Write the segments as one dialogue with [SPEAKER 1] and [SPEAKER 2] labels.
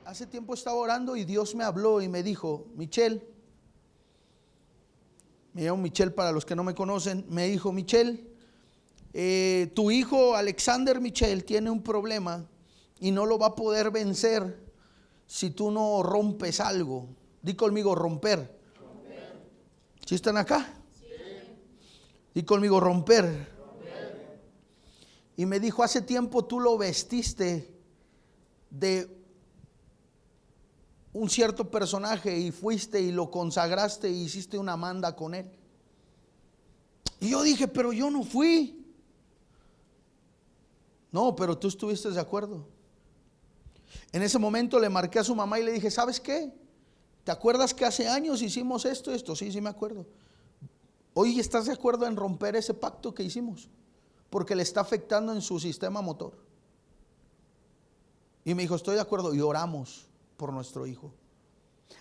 [SPEAKER 1] hace tiempo estaba orando y Dios me habló y me dijo: Michelle, me llamo Michelle para los que no me conocen, me dijo: Michelle, tu hijo Alexander Michelle tiene un problema y no lo va a poder vencer si tú no rompes algo. Di conmigo: romper. ¿Sí están acá? Sí. Di conmigo: romper. Y me dijo: hace tiempo tú lo vestiste de un cierto personaje y fuiste y lo consagraste y hiciste una manda con él. Y yo dije: pero yo no fui. No, pero tú estuviste de acuerdo. En ese momento le marqué a su mamá y le dije: ¿sabes qué? ¿Te acuerdas que hace años hicimos esto? Sí, sí me acuerdo. Hoy estás de acuerdo en romper ese pacto que hicimos, porque le está afectando en su sistema motor. Y me dijo: estoy de acuerdo. Y oramos por nuestro hijo.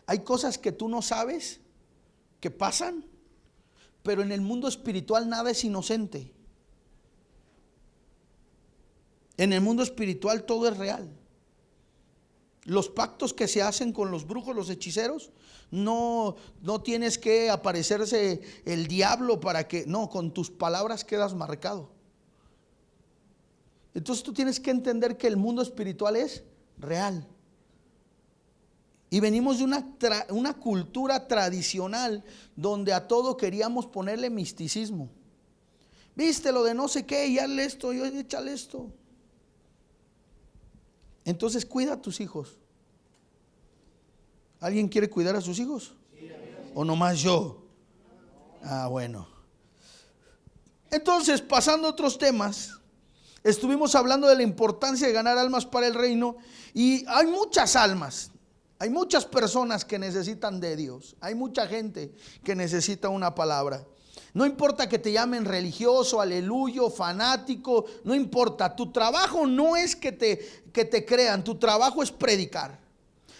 [SPEAKER 1] Hay cosas que tú no sabes que pasan, pero en el mundo espiritual nada es inocente. En el mundo espiritual todo es real. Los pactos que se hacen con los brujos, los hechiceros, no tienes que aparecerse el diablo para que, no, con tus palabras quedas marcado. Entonces tú tienes que entender que el mundo espiritual es real. Y venimos de una cultura tradicional donde a todo queríamos ponerle misticismo. Viste lo de no sé qué, y hazle esto, y échale esto. Entonces cuida a tus hijos. ¿Alguien quiere cuidar a sus hijos? ¿O nomás yo? Ah, bueno. Entonces, pasando a otros temas, estuvimos hablando de la importancia de ganar almas para el reino. Y hay muchas almas, hay muchas personas que necesitan de Dios. Hay mucha gente que necesita una palabra. No importa que te llamen religioso, aleluyo, fanático, no importa. Tu trabajo no es que te crean, tu trabajo es predicar.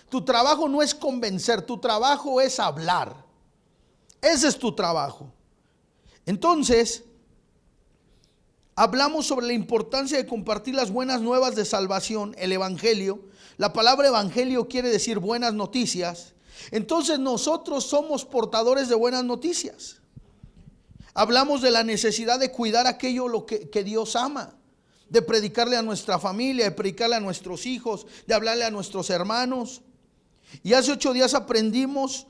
[SPEAKER 1] Tu trabajo no es convencer, tu trabajo es hablar. Ese es tu trabajo. Entonces, hablamos sobre la importancia de compartir las buenas nuevas de salvación, el evangelio. La palabra evangelio quiere decir buenas noticias. Entonces nosotros somos portadores de buenas noticias. Hablamos de la necesidad de cuidar aquello que Dios ama, de predicarle a nuestra familia, de predicarle a nuestros hijos, de hablarle a nuestros hermanos. Y hace 8 días aprendimos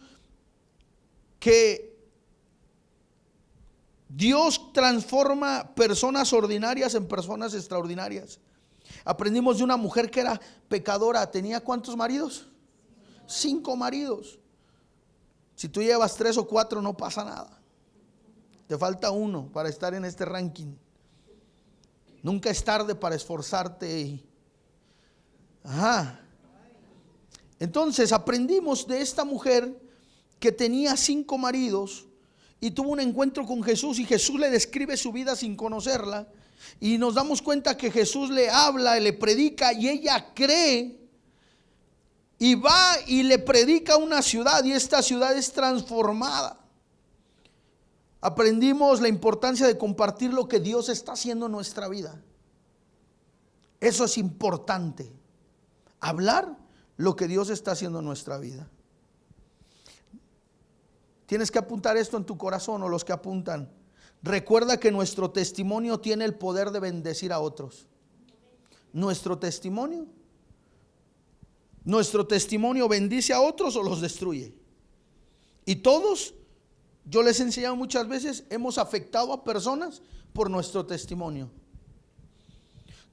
[SPEAKER 1] que Dios transforma personas ordinarias en personas extraordinarias. Aprendimos de una mujer que era pecadora. ¿Tenía cuántos maridos? 5 maridos. Si tú llevas 3 o 4 no pasa nada. Te falta 1 para estar en este ranking. Nunca es tarde para esforzarte. Entonces aprendimos de esta mujer que tenía 5 maridos y tuvo un encuentro con Jesús, y Jesús le describe su vida sin conocerla, y nos damos cuenta que Jesús le habla, le predica, y ella cree y va y le predica a una ciudad, y esta ciudad es transformada. Aprendimos la importancia de compartir lo que Dios está haciendo en nuestra vida. Eso es importante. Hablar lo que Dios está haciendo en nuestra vida. Tienes que apuntar esto en tu corazón, o los que apuntan. Recuerda que nuestro testimonio tiene el poder de bendecir a otros. Nuestro testimonio bendice a otros o los destruye. Y todos, yo les he enseñado muchas veces, hemos afectado a personas por nuestro testimonio.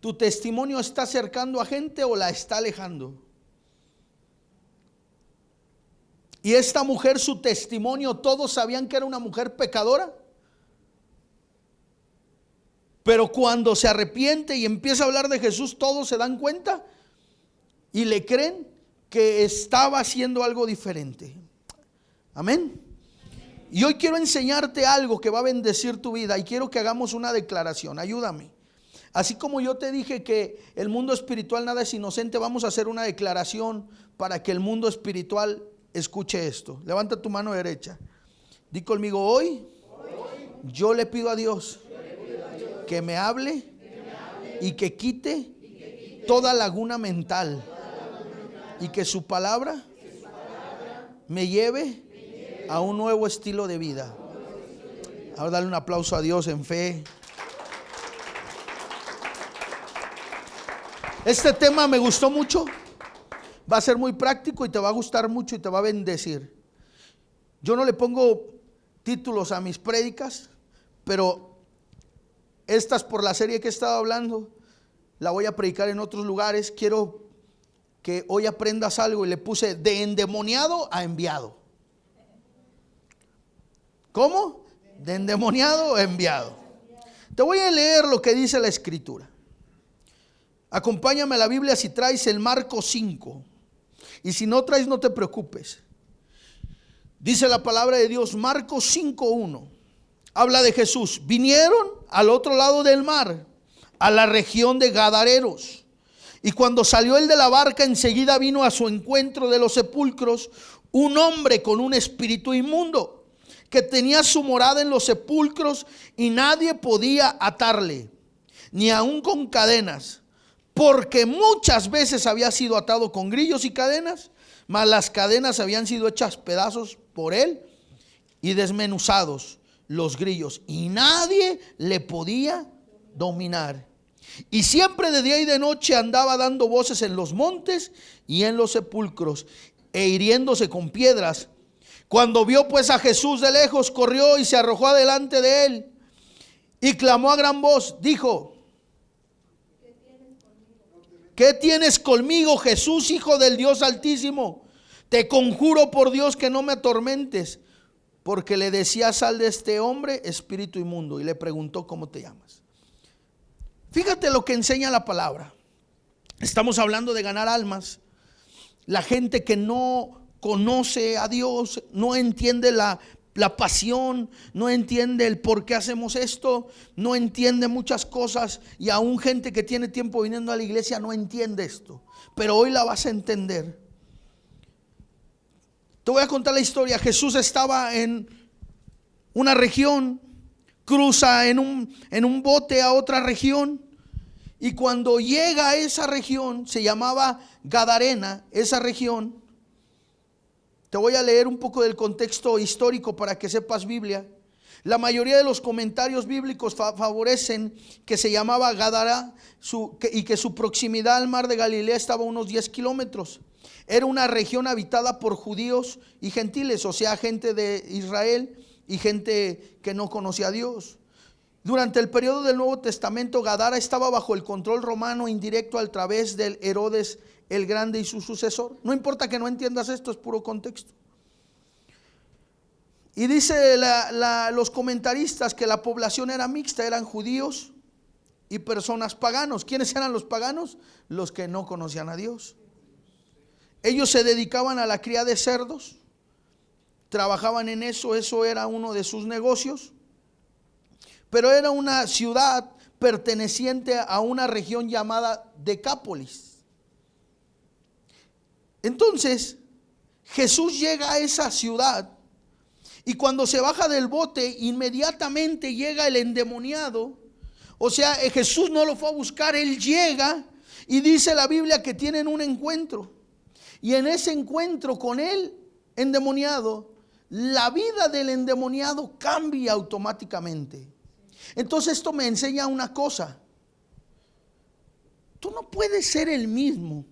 [SPEAKER 1] ¿Tu testimonio está acercando a gente o la está alejando? Y esta mujer, su testimonio, todos sabían que era una mujer pecadora. Pero cuando se arrepiente y empieza a hablar de Jesús, todos se dan cuenta y le creen que estaba haciendo algo diferente. Amén. Y hoy quiero enseñarte algo que va a bendecir tu vida, y quiero que hagamos una declaración. Ayúdame. Así como yo te dije que el mundo espiritual nada es inocente, vamos a hacer una declaración para que el mundo espiritual escuche esto. Levanta tu mano derecha. Di conmigo: hoy yo le pido a Dios que me hable y que quite toda laguna mental y que su palabra me lleve a un nuevo estilo de vida. Ahora dale un aplauso a Dios en fe. Este tema me gustó mucho. Va a ser muy práctico y te va a gustar mucho y te va a bendecir. Yo no le pongo títulos a mis prédicas, pero estas, por la serie que he estado hablando, la voy a predicar en otros lugares. Quiero que hoy aprendas algo y le puse de endemoniado a enviado. ¿Cómo? De endemoniado a enviado. Te voy a leer lo que dice la Escritura. Acompáñame a la Biblia si traes el Marcos 5. Y si no traes, no te preocupes. Dice la palabra de Dios, Marcos 5:1. Habla de Jesús. Vinieron al otro lado del mar, a la región de Gadareros. Y cuando salió él de la barca, enseguida vino a su encuentro de los sepulcros un hombre con un espíritu inmundo, que tenía su morada en los sepulcros, y nadie podía atarle, ni aun con cadenas, porque muchas veces había sido atado con grillos y cadenas, mas las cadenas habían sido hechas pedazos por él y desmenuzados los grillos, y nadie le podía dominar. Y siempre de día y de noche andaba dando voces en los montes y en los sepulcros, e hiriéndose con piedras. Cuando vio pues a Jesús de lejos, corrió y se arrojó adelante de él, y clamó a gran voz, dijo: ¿qué tienes conmigo, Jesús, Hijo del Dios Altísimo? Te conjuro por Dios que no me atormentes. Porque le decía: sal de este hombre, espíritu inmundo. Y le preguntó: ¿cómo te llamas? Fíjate lo que enseña la palabra. Estamos hablando de ganar almas. La gente que no conoce a Dios, no entiende la pasión, no entiende el por qué hacemos esto, no entiende muchas cosas, y aún gente que tiene tiempo viniendo a la iglesia no entiende esto, pero hoy la vas a entender. Te voy a contar la historia. Jesús estaba en una región, cruza en un bote a otra región, y cuando llega a esa región, se llamaba Gadarena, esa región. Te voy a leer un poco del contexto histórico para que sepas Biblia. La mayoría de los comentarios bíblicos favorecen que se llamaba Gadara y que su proximidad al mar de Galilea estaba a unos 10 kilómetros. Era una región habitada por judíos y gentiles, o sea, gente de Israel y gente que no conocía a Dios. Durante el periodo del Nuevo Testamento, Gadara estaba bajo el control romano indirecto a través del Herodes el Grande y su sucesor. No importa que no entiendas esto, es puro contexto. Y dice los comentaristas que la población era mixta, eran judíos y personas paganos. ¿Quiénes eran los paganos? Los que no conocían a Dios. Ellos se dedicaban a la cría de cerdos, trabajaban en eso era uno de sus negocios. Pero era una ciudad perteneciente a una región llamada Decápolis. Entonces, Jesús llega a esa ciudad, y cuando se baja del bote, inmediatamente llega el endemoniado. O sea, Jesús no lo fue a buscar, él llega, y dice la Biblia que tienen un encuentro. Y en ese encuentro con el endemoniado, la vida del endemoniado cambia automáticamente. Entonces esto me enseña una cosa: tú no puedes ser el mismo.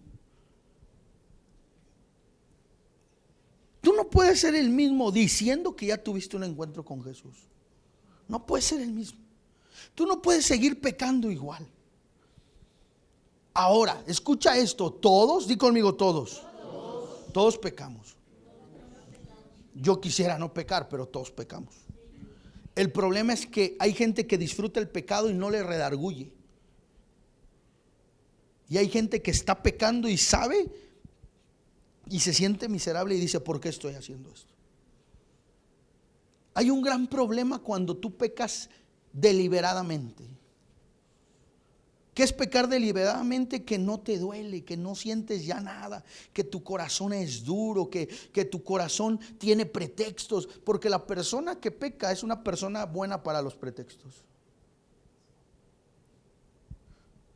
[SPEAKER 1] Tú no puedes ser el mismo diciendo que ya tuviste un encuentro con Jesús. No puedes ser el mismo. Tú no puedes seguir pecando igual. Ahora, escucha esto: todos, di conmigo, todos pecamos. Yo quisiera no pecar, pero todos pecamos. El problema es que hay gente que disfruta el pecado y no le redarguye. Y hay gente que está pecando y sabe y se siente miserable y dice: ¿por qué estoy haciendo esto? Hay un gran problema cuando tú pecas deliberadamente. ¿Qué es pecar deliberadamente? Que no te duele, que no sientes ya nada, que tu corazón es duro, que tu corazón tiene pretextos, porque la persona que peca es una persona buena para los pretextos.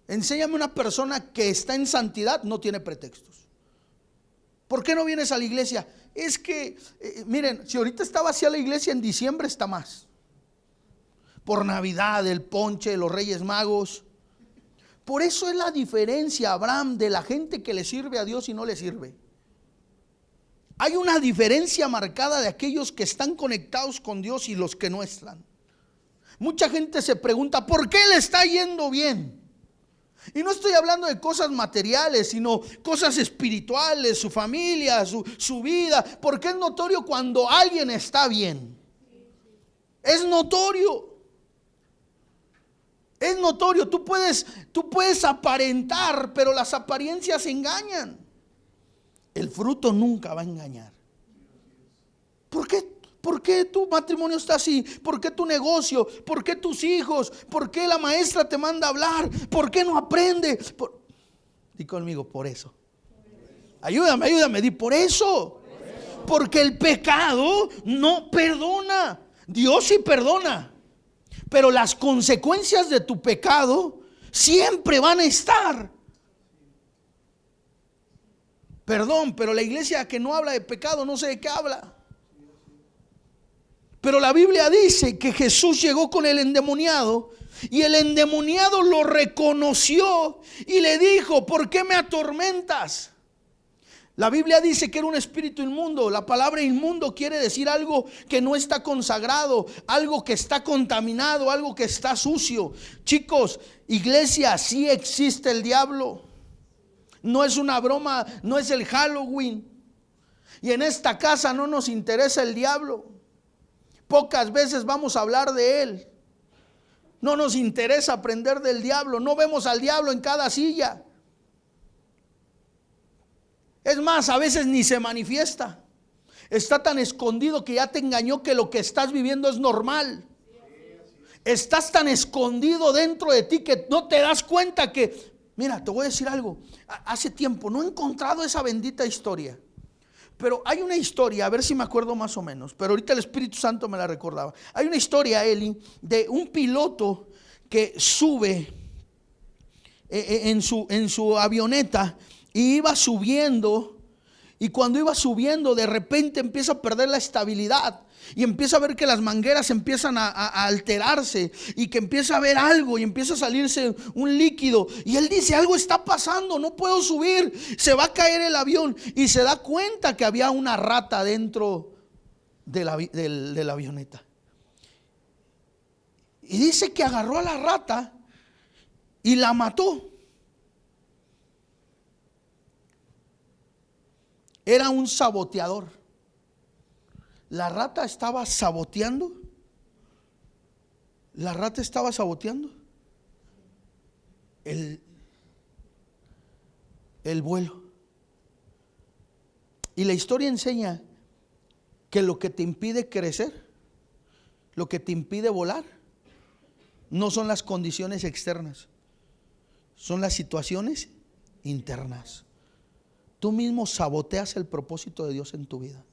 [SPEAKER 1] Enséñame una persona que está en santidad, no tiene pretextos. ¿Por qué no vienes a la iglesia? Es que, miren, si ahorita está vacía la iglesia, en diciembre está más. Por Navidad, el ponche, los Reyes Magos. Por eso es la diferencia, Abraham, de la gente que le sirve a Dios y no le sirve. Hay una diferencia marcada de aquellos que están conectados con Dios y los que no están. Mucha gente se pregunta, ¿por qué le está yendo bien? Y no estoy hablando de cosas materiales, sino cosas espirituales, su familia, su vida. Porque es notorio cuando alguien está bien. Es notorio. Es notorio, tú puedes aparentar, pero las apariencias engañan. El fruto nunca va a engañar. ¿Por qué tu matrimonio está así? ¿Por qué tu negocio? ¿Por qué tus hijos? ¿Por qué la maestra te manda a hablar? ¿Por qué no aprende? Di conmigo, por eso. Ayúdame, di por eso. Porque el pecado no perdona. Dios sí perdona. Pero las consecuencias de tu pecado siempre van a estar. Perdón, pero la iglesia que no habla de pecado no sé de qué habla. Pero la Biblia dice que Jesús llegó con el endemoniado y el endemoniado lo reconoció y le dijo, ¿por qué me atormentas? La Biblia dice que era un espíritu inmundo. La palabra inmundo quiere decir algo que no está consagrado, algo que está contaminado, algo que está sucio. Chicos, iglesia, sí existe el diablo. No es una broma, no es el Halloween. Y en esta casa no nos interesa el diablo. Pocas veces vamos a hablar de él. No nos interesa aprender del diablo. No vemos al diablo en cada silla. Es más, a veces ni se manifiesta. Está tan escondido que ya te engañó que lo que estás viviendo es normal. Estás tan escondido dentro de ti que no te das cuenta que, mira, te voy a decir algo. Hace tiempo no he encontrado esa bendita historia. Pero hay una historia, a ver si me acuerdo más o menos, pero ahorita el Espíritu Santo me la recordaba. Hay una historia, Eli, de un piloto que sube en su avioneta y iba subiendo, y cuando iba subiendo de repente empieza a perder la estabilidad y empieza a ver que las mangueras empiezan a alterarse y que empieza a ver algo y empieza a salirse un líquido y él dice, algo está pasando, no puedo subir, se va a caer el avión, y se da cuenta que había una rata dentro de la avioneta. Y dice que agarró a la rata y la mató. Era un saboteador. La rata estaba saboteando. La rata estaba saboteando el vuelo. Y la historia enseña que lo que te impide crecer, lo que te impide volar, no son las condiciones externas, son las situaciones internas. Tú mismo saboteas el propósito de Dios en tu vida.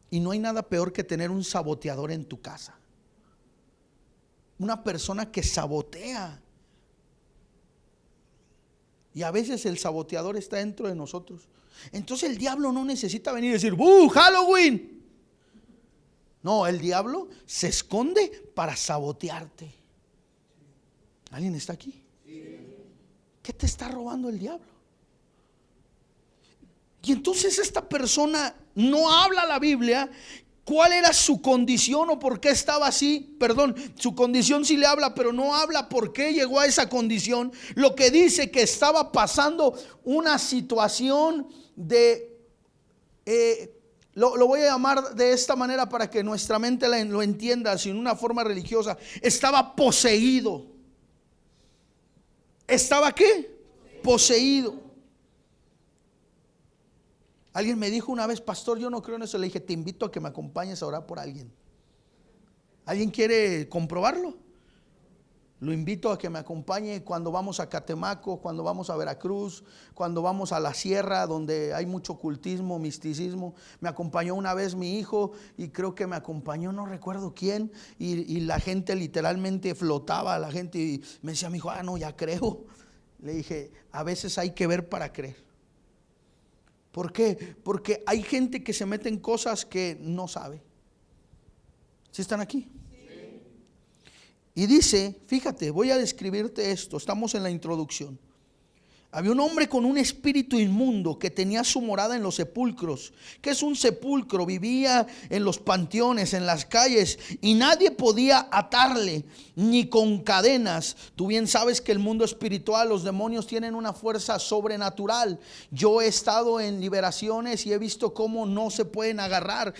[SPEAKER 1] Y no hay nada peor que tener un saboteador en tu casa. Una persona que sabotea. Y a veces el saboteador está dentro de nosotros. Entonces el diablo no necesita venir y decir, ¡buh, Halloween! No, el diablo se esconde para sabotearte. ¿Alguien está aquí? ¿Qué te está robando el diablo? Y entonces esta persona no habla la Biblia cuál era su condición o por qué estaba así. Perdón, su condición sí le habla, pero no habla por qué llegó a esa condición. Lo que dice que estaba pasando una situación de, lo voy a llamar de esta manera para que nuestra mente lo entienda, sin una forma religiosa. Estaba poseído. ¿Estaba qué? Poseído. Alguien me dijo una vez, pastor, yo no creo en eso. Le dije, te invito a que me acompañes a orar por alguien. ¿Alguien quiere comprobarlo? Lo invito a que me acompañe cuando vamos a Catemaco, cuando vamos a Veracruz, cuando vamos a la sierra donde hay mucho ocultismo, misticismo. Me acompañó una vez mi hijo y creo que me acompañó, no recuerdo quién, y la gente literalmente flotaba, la gente, y me decía mi hijo, no, ya creo. Le dije, a veces hay que ver para creer. ¿Por qué? Porque hay gente que se mete en cosas que no sabe. ¿Sí están aquí? Sí. Y dice, fíjate, voy a describirte esto, estamos en la introducción. Había un hombre con un espíritu inmundo que tenía su morada en los sepulcros. ¿Qué es un sepulcro? Vivía en los panteones, en las calles, y nadie podía atarle, ni con cadenas. Tú bien sabes que el mundo espiritual, los demonios tienen una fuerza sobrenatural. Yo he estado en liberaciones y he visto cómo no se pueden agarrar.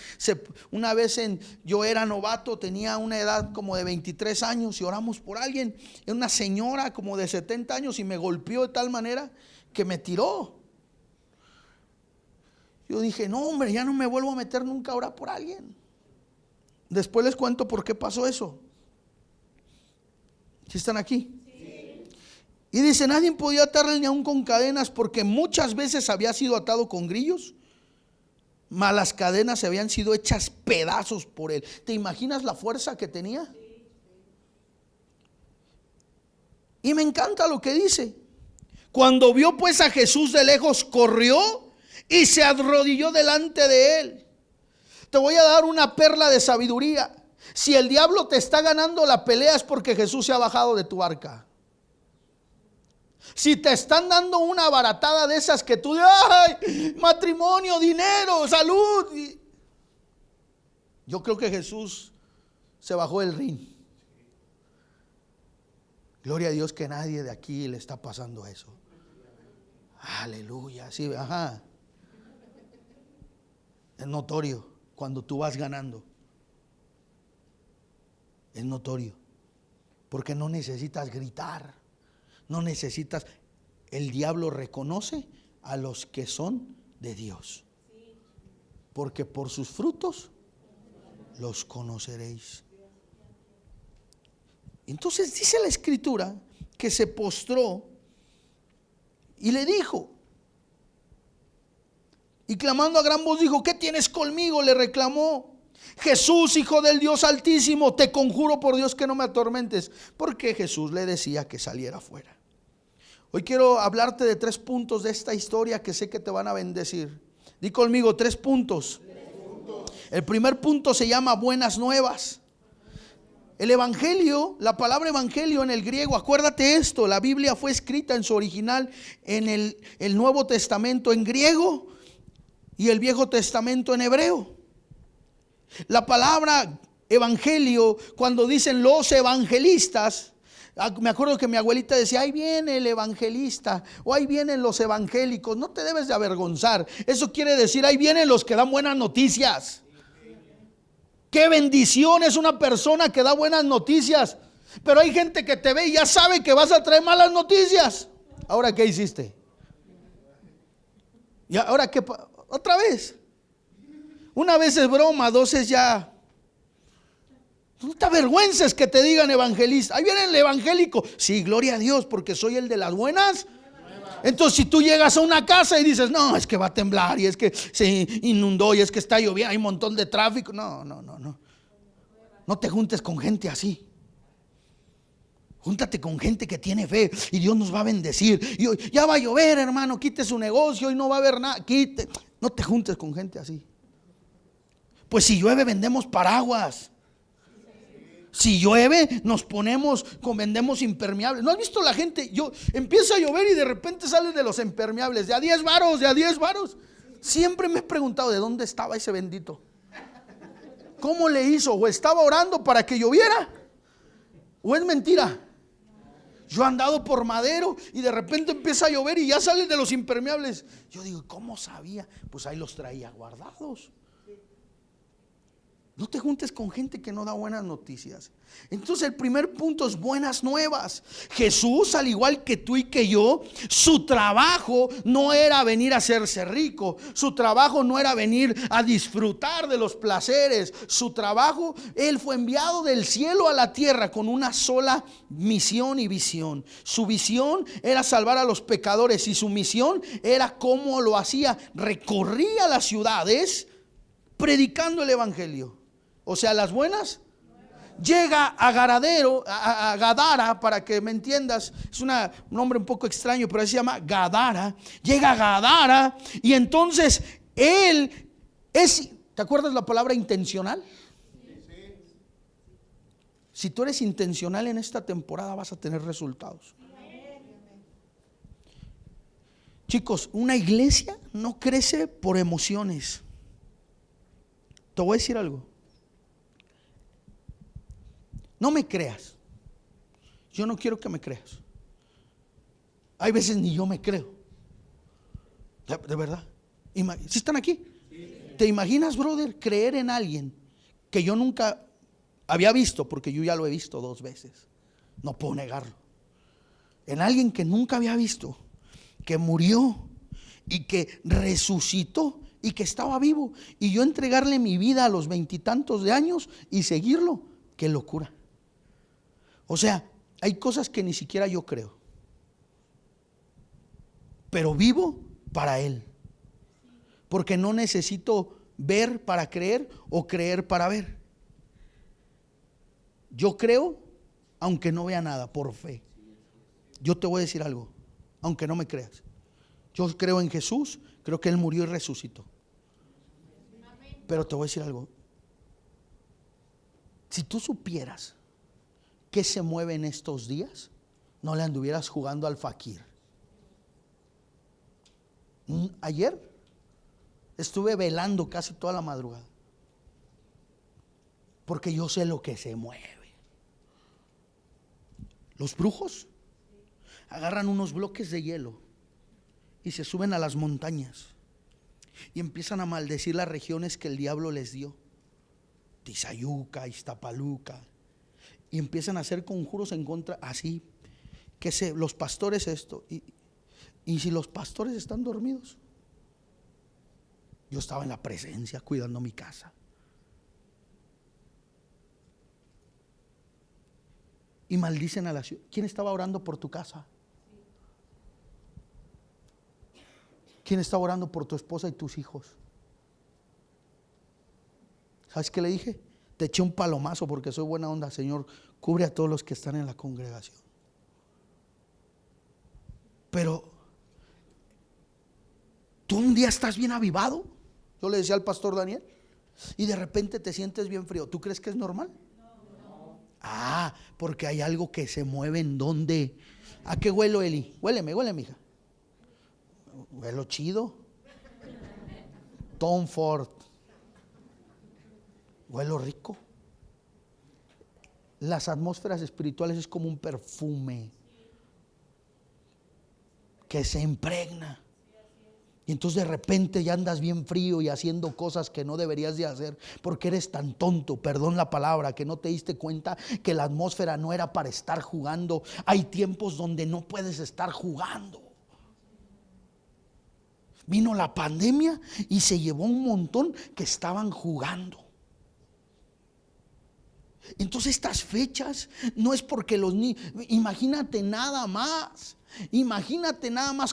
[SPEAKER 1] Una vez yo era novato, tenía una edad como de 23 años y oramos por alguien. Era una señora como de 70 años y me golpeó de tal manera que me tiró. Yo dije, no hombre, ya no me vuelvo a meter nunca a orar por alguien. Después les cuento por qué pasó eso. ¿Sí están aquí? Sí. Y dice, nadie podía atarle ni aún con cadenas, porque muchas veces había sido atado con grillos, mas las cadenas se habían sido hechas pedazos por él. ¿Te imaginas la fuerza que tenía? Y me encanta lo que dice. Cuando vio pues a Jesús de lejos, corrió y se arrodilló delante de él. Te voy a dar una perla de sabiduría. Si el diablo te está ganando la pelea es porque Jesús se ha bajado de tu barca. Si te están dando una baratada de esas que tú, ay, matrimonio, dinero, salud. Yo creo que Jesús se bajó del ring. Gloria a Dios que nadie de aquí le está pasando eso. Aleluya, sí, ajá. Es notorio cuando tú vas ganando. Es notorio. Porque no necesitas gritar. No necesitas. El diablo reconoce a los que son de Dios. Porque por sus frutos los conoceréis. Entonces dice la escritura que se postró y le dijo, y clamando a gran voz dijo, ¿qué tienes conmigo? Le reclamó. Jesús, Hijo del Dios Altísimo, te conjuro por Dios que no me atormentes. Porque Jesús le decía que saliera fuera. Hoy quiero hablarte de 3 puntos de esta historia que sé que te van a bendecir. Di conmigo 3 puntos. El primer punto se llama buenas nuevas. El evangelio, la palabra evangelio en el griego, acuérdate esto, la Biblia fue escrita en su original en el Nuevo Testamento en griego y el Viejo Testamento en hebreo. La palabra evangelio, cuando dicen los evangelistas, me acuerdo que mi abuelita decía, ahí viene el evangelista o ahí vienen los evangélicos. No te debes de avergonzar. Eso quiere decir, ahí vienen los que dan buenas noticias. Qué bendición es una persona que da buenas noticias. Pero hay gente que te ve y ya sabe que vas a traer malas noticias. Ahora, ¿qué hiciste? ¿Y ahora qué? Otra vez. Una vez es broma, 2 es ya. No te avergüences que te digan evangelista. Ahí viene el evangélico. Sí, gloria a Dios, porque soy el de las buenas. Entonces si tú llegas a una casa y dices, no, es que va a temblar y es que se inundó y es que está lloviendo, hay un montón de tráfico. No. No te juntes con gente así. Júntate con gente que tiene fe y Dios nos va a bendecir. Y hoy, ya va a llover, hermano, quite su negocio y no va a haber nada. Quite. No te juntes con gente así. Pues si llueve vendemos paraguas. Si llueve, vendemos impermeables. ¿No has visto la gente? Empieza a llover y de repente sale de los impermeables, de a 10 varos, de a 10 varos. Siempre me he preguntado de dónde estaba ese bendito. ¿Cómo le hizo? ¿O estaba orando para que lloviera? ¿O es mentira? Yo he andado por Madero y de repente empieza a llover y ya sale de los impermeables. Yo digo, ¿cómo sabía? Pues ahí los traía guardados. No te juntes con gente que no da buenas noticias. Entonces el primer punto es buenas nuevas. Jesús, al igual que tú y que yo, su trabajo no era venir a hacerse rico. Su trabajo no era venir a disfrutar de los placeres. Su trabajo, Él fue enviado del cielo a la tierra con una sola misión y visión. Su visión era salvar a los pecadores y su misión era cómo lo hacía. Recorría las ciudades predicando el evangelio. O sea, las buenas. llega a a Gadara, para que me entiendas, es un nombre un poco extraño, pero se llama Gadara. Llega a Gadara y entonces él es, ¿te acuerdas la palabra intencional? Si tú eres intencional en esta temporada vas a tener resultados. Chicos, una iglesia no crece por emociones. Te voy a decir algo. No me creas. Yo no quiero que me creas. Hay veces ni yo me creo. De verdad. ¿Sí están aquí? ¿Te imaginas, brother, creer en alguien que yo nunca había visto? Porque yo ya lo he visto 2 veces. No puedo negarlo. En alguien que nunca había visto, que murió y que resucitó y que estaba vivo, y yo entregarle mi vida a los 20 y tantos de años y seguirlo. Qué locura. O sea, hay cosas que ni siquiera yo creo, pero vivo para Él, porque no necesito ver para creer o creer para ver. Yo creo aunque no vea nada, por fe. Yo te voy a decir algo, aunque no me creas. Yo creo en Jesús, creo que Él murió y resucitó. Pero te voy a decir algo. Si tú supieras qué se mueve en estos días, no le anduvieras jugando al fakir. Ayer estuve velando casi toda la madrugada, porque yo sé lo que se mueve. Los brujos agarran unos bloques de hielo y se suben a las montañas y empiezan a maldecir las regiones que el diablo les dio: Tizayuca, Iztapaluca, y empiezan a hacer conjuros en contra, así que los pastores esto, y si los pastores están dormidos, yo estaba en la presencia cuidando mi casa, y maldicen a la ciudad. ¿Quién estaba orando por tu casa? ¿Quién estaba orando por tu esposa y tus hijos? ¿Sabes qué le dije? Te eché un palomazo porque soy buena onda. Señor, cubre a todos los que están en la congregación. Pero tú un día estás bien avivado, yo le decía al pastor Daniel, y de repente te sientes bien frío. ¿Tú crees que es normal? No. Ah, porque hay algo que se mueve. ¿En dónde? ¿A qué huelo, Eli? Huéleme, mija. Huelo chido. Tom Ford. Huelo rico. Las atmósferas espirituales es como un perfume que se impregna. Y entonces de repente ya andas bien frío y haciendo cosas que no deberías de hacer, porque eres tan tonto, perdón la palabra, que no te diste cuenta que la atmósfera no era para estar jugando. Hay tiempos donde no puedes estar jugando. Vino la pandemia y se llevó un montón que estaban jugando. Entonces estas fechas no es porque los niños, imagínate nada más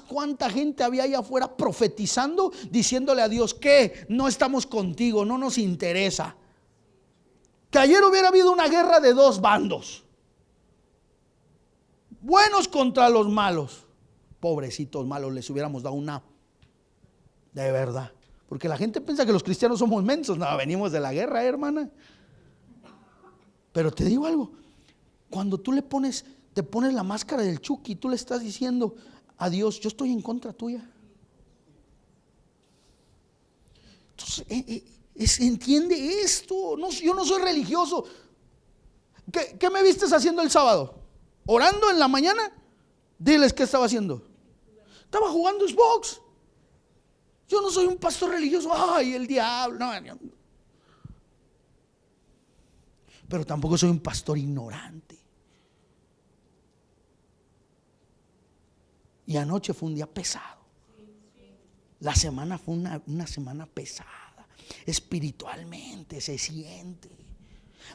[SPEAKER 1] cuánta gente había allá afuera profetizando, diciéndole a Dios que no estamos contigo, no nos interesa. Que ayer hubiera habido una guerra de 2 bandos, buenos contra los malos. Pobrecitos malos, les hubiéramos dado una, de verdad, porque la gente piensa que los cristianos somos mensos. No, venimos de la guerra, hermana. Pero te digo algo, cuando tú te pones la máscara del Chucky, tú le estás diciendo a Dios: yo estoy en contra tuya. Entonces, entiende esto. No, yo no soy religioso. ¿Qué me vistes haciendo el sábado? ¿Orando en la mañana? Diles qué estaba haciendo. Estaba jugando Xbox. Yo no soy un pastor religioso. Ay, el diablo. No. Pero tampoco soy un pastor ignorante. Y anoche fue un día pesado. La semana fue una semana pesada. Espiritualmente se siente.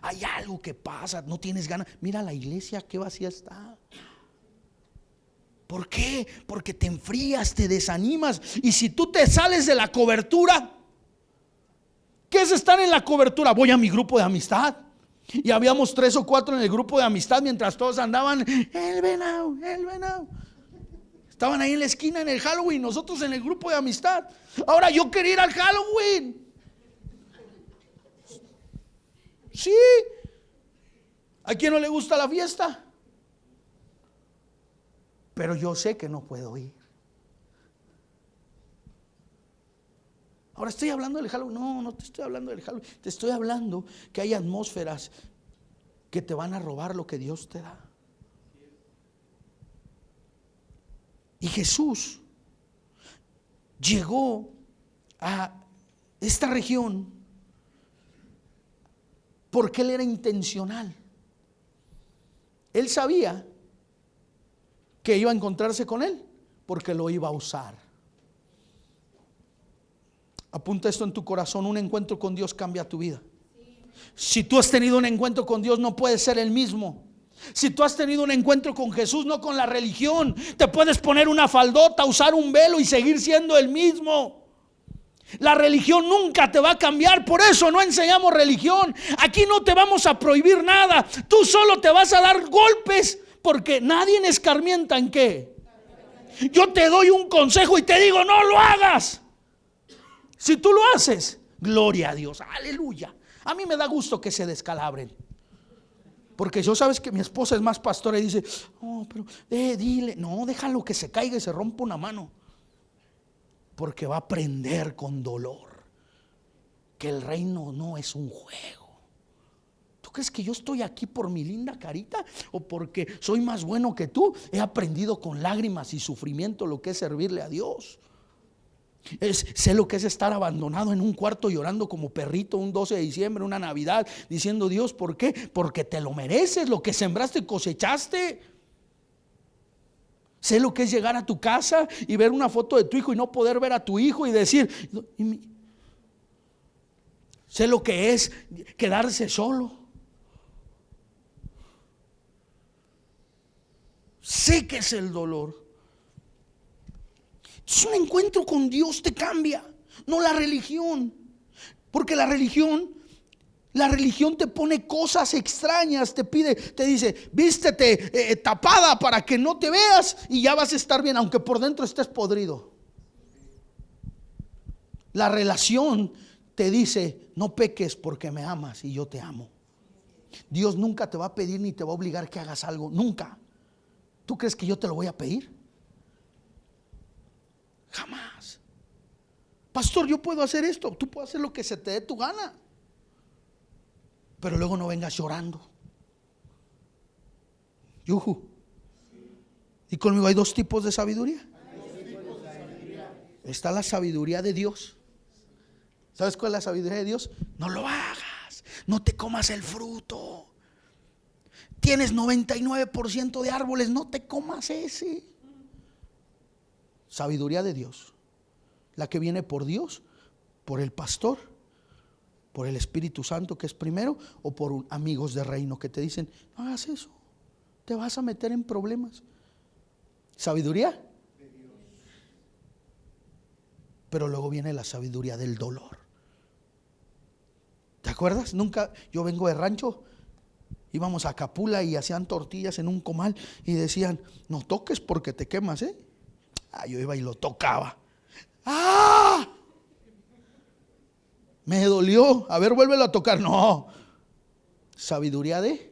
[SPEAKER 1] Hay algo que pasa, no tienes ganas. Mira la iglesia, qué vacía está. ¿Por qué? Porque te enfrías, te desanimas. Y si tú te sales de la cobertura, ¿qué es estar en la cobertura? Voy a mi grupo de amistad. Y habíamos 3 o 4 en el grupo de amistad mientras todos andaban, el venado, el venado. Estaban ahí en la esquina en el Halloween, nosotros en el grupo de amistad. Ahora yo quería ir al Halloween. Sí. ¿A quién no le gusta la fiesta? Pero yo sé que no puedo ir. Ahora estoy hablando del Halloween. No, no te estoy hablando del Halloween. Te estoy hablando que hay atmósferas que te van a robar lo que Dios te da. Y Jesús llegó a esta región porque Él era intencional. Él sabía que iba a encontrarse con Él porque lo iba a usar. Apunta esto en tu corazón: un encuentro con Dios cambia tu vida. Si tú has tenido un encuentro con Dios, no puedes ser el mismo. Si tú has tenido un encuentro con Jesús, no con la religión, te puedes poner una faldota, usar un velo y seguir siendo el mismo. La religión nunca te va a cambiar. Por eso no enseñamos religión. Aquí no te vamos a prohibir nada. Tú solo te vas a dar golpes, porque nadie escarmienta en qué. Yo te doy un consejo y te digo: no lo hagas. Si tú lo haces, gloria a Dios, aleluya. A mí me da gusto que se descalabren, porque yo, sabes que mi esposa es más pastora y dice: oh, pero dile, no, déjalo que se caiga y se rompa una mano, porque va a aprender con dolor que el reino no es un juego. ¿Tú crees que yo estoy aquí por mi linda carita o porque soy más bueno que tú? He aprendido con lágrimas y sufrimiento lo que es servirle a Dios. Sé lo que es estar abandonado en un cuarto llorando como perrito un 12 de diciembre, una Navidad, diciendo: Dios, ¿por qué? Porque te lo mereces, lo que sembraste cosechaste. Sé lo que es llegar a tu casa y ver una foto de tu hijo y no poder ver a tu hijo y decir: sé lo que es quedarse solo. Sé que es el dolor. Es un encuentro con Dios te cambia, no la religión. Porque la religión te pone cosas extrañas, te pide, te dice: vístete tapada para que no te veas y ya vas a estar bien, aunque por dentro estés podrido. La relación te dice: no peques porque me amas y yo te amo. Dios nunca te va a pedir ni te va a obligar que hagas algo, nunca. ¿Tú crees que yo te lo voy a pedir? Jamás. Pastor, yo puedo hacer esto. Tú puedes hacer lo que se te dé tu gana, pero luego no vengas llorando. Yuhu. Y conmigo hay 2 tipos de sabiduría. Está la sabiduría de Dios. ¿Sabes cuál es la sabiduría de Dios? No lo hagas, no te comas el fruto. Tienes 99% de árboles, no te comas ese. Sabiduría de Dios, la que viene por Dios, por el pastor, por el Espíritu Santo, que es primero, o por amigos de reino que te dicen: no hagas eso, te vas a meter en problemas. Sabiduría de Dios. Pero luego viene la sabiduría del dolor. ¿Te acuerdas? Nunca, yo vengo de rancho, íbamos a Capula y hacían tortillas en un comal y decían: no toques porque te quemas, yo iba y lo tocaba. ¡Ah! Me dolió. A ver, vuélvelo a tocar. No. Sabiduría de.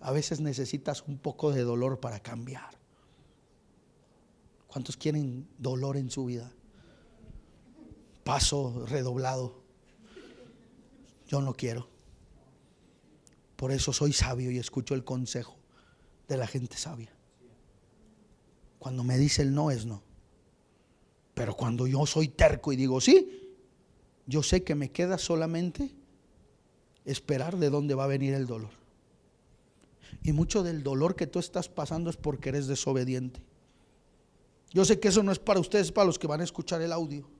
[SPEAKER 1] A veces necesitas un poco de dolor para cambiar. ¿Cuántos quieren dolor en su vida? Paso redoblado. Yo no quiero. Por eso soy sabio y escucho el consejo de la gente sabia. Cuando me dice el no, es no. Pero cuando yo soy terco y digo sí, yo sé que me queda solamente esperar de dónde va a venir el dolor. Y mucho del dolor que tú estás pasando es porque eres desobediente. Yo sé que eso no es para ustedes, es para los que van a escuchar el audio.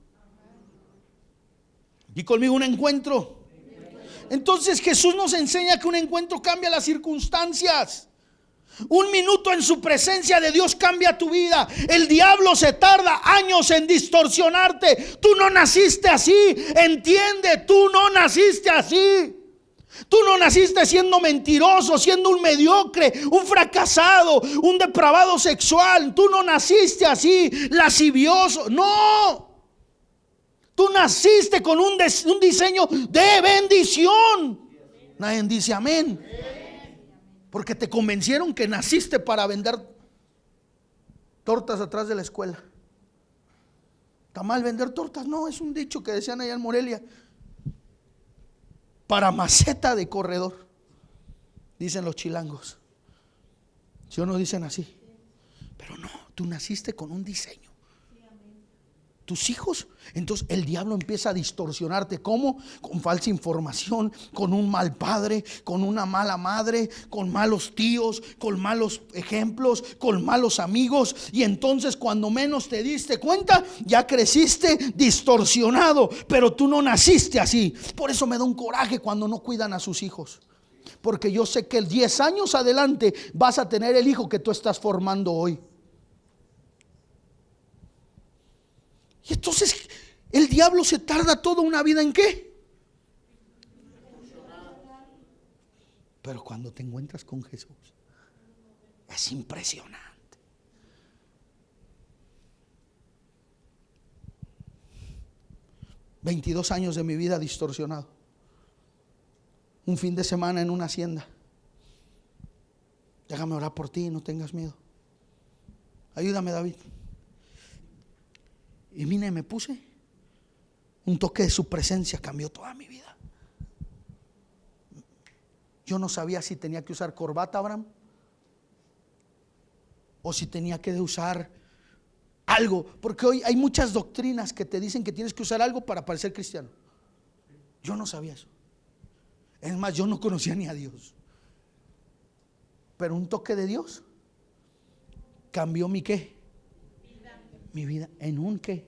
[SPEAKER 1] Y conmigo un encuentro. Entonces Jesús nos enseña que un encuentro cambia las circunstancias. Un minuto en su presencia de Dios cambia tu vida. El diablo se tarda años en distorsionarte. Tú no naciste así. Entiende, tú no naciste así. Tú no naciste siendo mentiroso, siendo un mediocre, un fracasado, un depravado sexual. Tú no naciste así, lascivioso. No. Tú naciste con un diseño de bendición. Nadie dice amén. Porque te convencieron que naciste para vender tortas atrás de la escuela. ¿Está mal vender tortas? No, es un dicho que decían allá en Morelia. Para maceta de corredor, dicen los chilangos. Si o no dicen así. Pero no, tú naciste con un diseño. Tus hijos, entonces el diablo empieza a distorsionarte. ¿Cómo? Con falsa información, con un mal padre, con una mala madre, con malos tíos, con malos ejemplos, con malos amigos. Y entonces cuando menos te diste cuenta, ya creciste distorsionado. Pero tú no naciste así. Por eso me da un coraje cuando no cuidan a sus hijos. Porque yo sé que 10 años adelante vas a tener el hijo que tú estás formando hoy. Y entonces el diablo se tarda toda una vida ¿en qué? Pero cuando te encuentras con Jesús, es impresionante. $22 años de mi vida distorsionado. Un fin de semana en una hacienda. Déjame orar por ti, no tengas miedo. Ayúdame, David. Y mire, me puse un toque de su presencia, cambió toda mi vida. Yo no sabía si tenía que usar corbata, Abraham, o si tenía que usar algo, porque hoy hay muchas doctrinas que te dicen que tienes que usar algo para parecer cristiano. Yo no sabía eso. Es más, yo no conocía ni a Dios. Pero un toque de Dios cambió mi qué. Mi vida en un qué.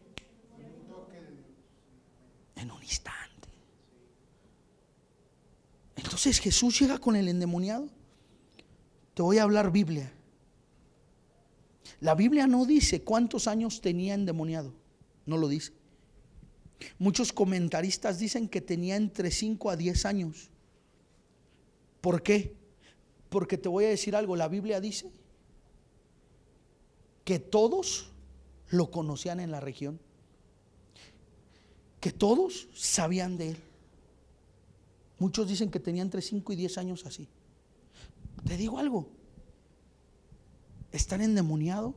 [SPEAKER 1] En un instante. Entonces Jesús llega con el endemoniado. Te voy a hablar Biblia. La Biblia no dice cuántos años tenía endemoniado. No lo dice. Muchos comentaristas dicen que tenía entre 5 a 10 años. ¿Por qué? Porque te voy a decir algo. La Biblia dice que todos lo conocían en la región, que todos sabían de él. Muchos dicen que tenía entre 5 y 10 años así. Te digo algo, estar endemoniado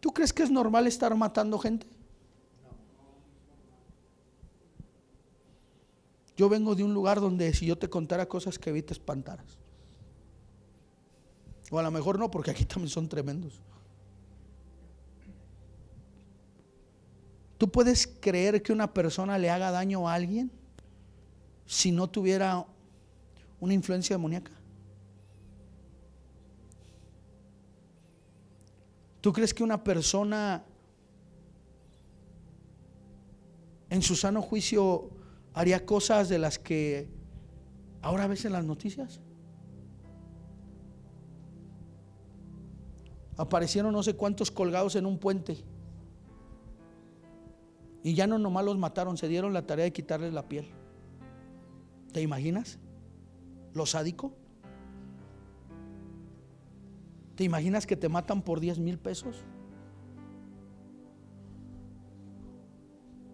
[SPEAKER 1] ¿tú crees que es normal estar matando gente? Yo vengo de un lugar donde si yo te contara cosas que vi te espantaras. O a lo mejor no, porque aquí también son tremendos. ¿Tú puedes creer que una persona le haga daño a alguien si no tuviera una influencia demoníaca? ¿Tú crees que una persona en su sano juicio haría cosas de las que ahora ves en las noticias? Aparecieron no sé cuántos colgados en un puente y ya no nomás los mataron, se dieron la tarea de quitarles la piel. ¿Te imaginas lo sádico? ¿Te imaginas que te matan por 10,000 pesos?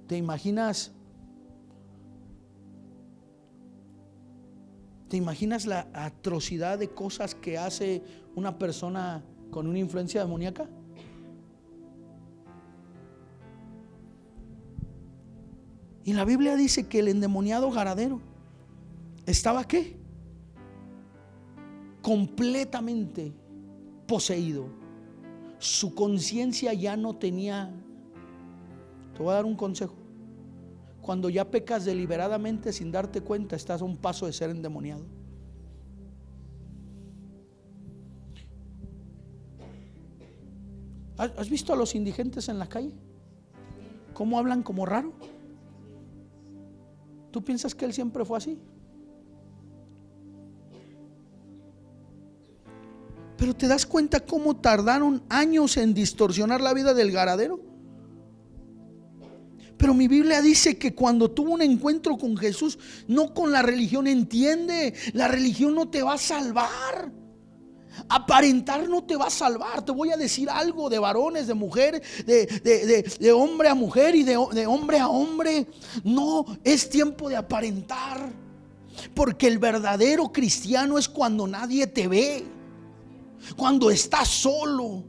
[SPEAKER 1] ¿Te imaginas la atrocidad de cosas que hace una persona con una influencia demoníaca? Y la Biblia dice que el endemoniado Garadeno estaba ¿qué? Completamente poseído. Su conciencia ya no tenía. Te voy a dar un consejo. Cuando ya pecas deliberadamente sin darte cuenta, estás a un paso de ser endemoniado. ¿Has visto a los indigentes en la calle? ¿Cómo hablan como raro? ¿Tú piensas que él siempre fue así? Pero ¿te das cuenta cómo tardaron años en distorsionar la vida del Garadeno? Pero mi Biblia dice que cuando tuvo un encuentro con Jesús, no con la religión, entiende, la religión no te va a salvar. Aparentar no te va a salvar. Te voy a decir algo de varones, de mujeres, de hombre a mujer y de hombre a hombre. No es tiempo de aparentar, porque el verdadero cristiano es cuando nadie te ve, cuando estás solo.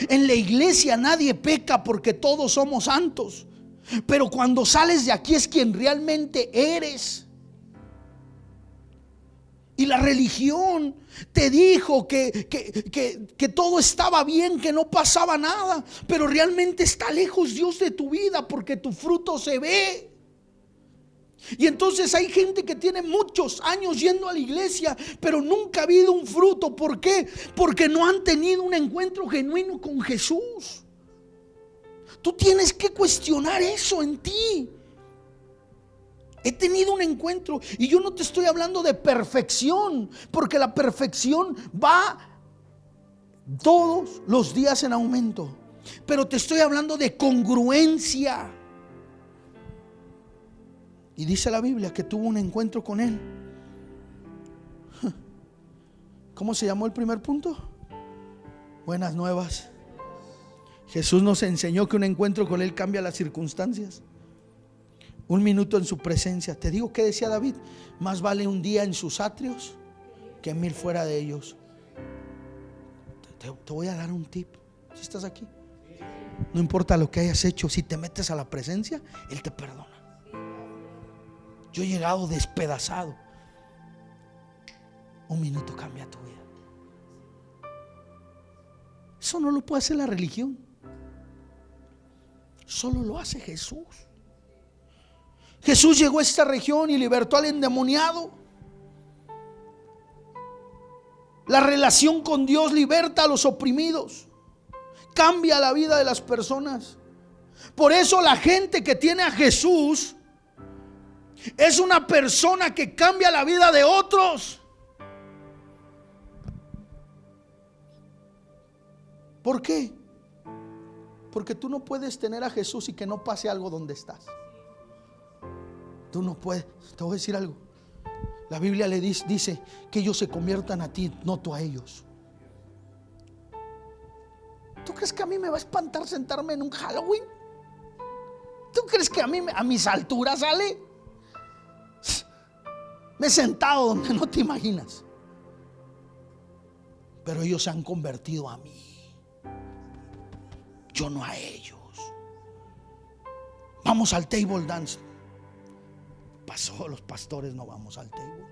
[SPEAKER 1] En la iglesia nadie peca porque todos somos santos, pero cuando sales de aquí es quien realmente eres. Y la religión te dijo que todo estaba bien, que no pasaba nada, pero realmente está lejos Dios de tu vida, porque tu fruto se ve. Y entonces hay gente que tiene muchos años yendo a la iglesia, pero nunca ha habido un fruto. ¿Por qué? Porque no han tenido un encuentro genuino con Jesús. Tú tienes que cuestionar eso en ti. He tenido un encuentro, y yo no te estoy hablando de perfección, porque la perfección va todos los días en aumento, pero te estoy hablando de congruencia. Y dice la Biblia que tuvo un encuentro con Él. ¿Cómo se llamó el primer punto? Buenas nuevas. Jesús nos enseñó que un encuentro con Él cambia las circunstancias. Un minuto en su presencia. Te digo que decía David: más vale un día en sus atrios que 1000 fuera de ellos. Te voy a dar un tip. Si estás aquí, no importa lo que hayas hecho, si te metes a la presencia, Él te perdona. Yo he llegado despedazado. Un minuto cambia tu vida. Eso no lo puede hacer la religión, solo lo hace Jesús. Jesús llegó a esta región y libertó al endemoniado. La relación con Dios liberta a los oprimidos, cambia la vida de las personas. Por eso la gente que tiene a Jesús es una persona que cambia la vida de otros. ¿Por qué? Porque tú no puedes tener a Jesús y que no pase algo donde estás. Tú no puedes. Te voy a decir algo. La Biblia le dice que ellos se conviertan a ti, no tú a ellos. ¿Tú crees que a mí me va a espantar sentarme en un Halloween? ¿Tú crees que a mí, a mis alturas, sale? Me he sentado donde no te imaginas. Pero ellos se han convertido a mí, yo no a ellos. Vamos al table dance. Pasó, los pastores no vamos al table.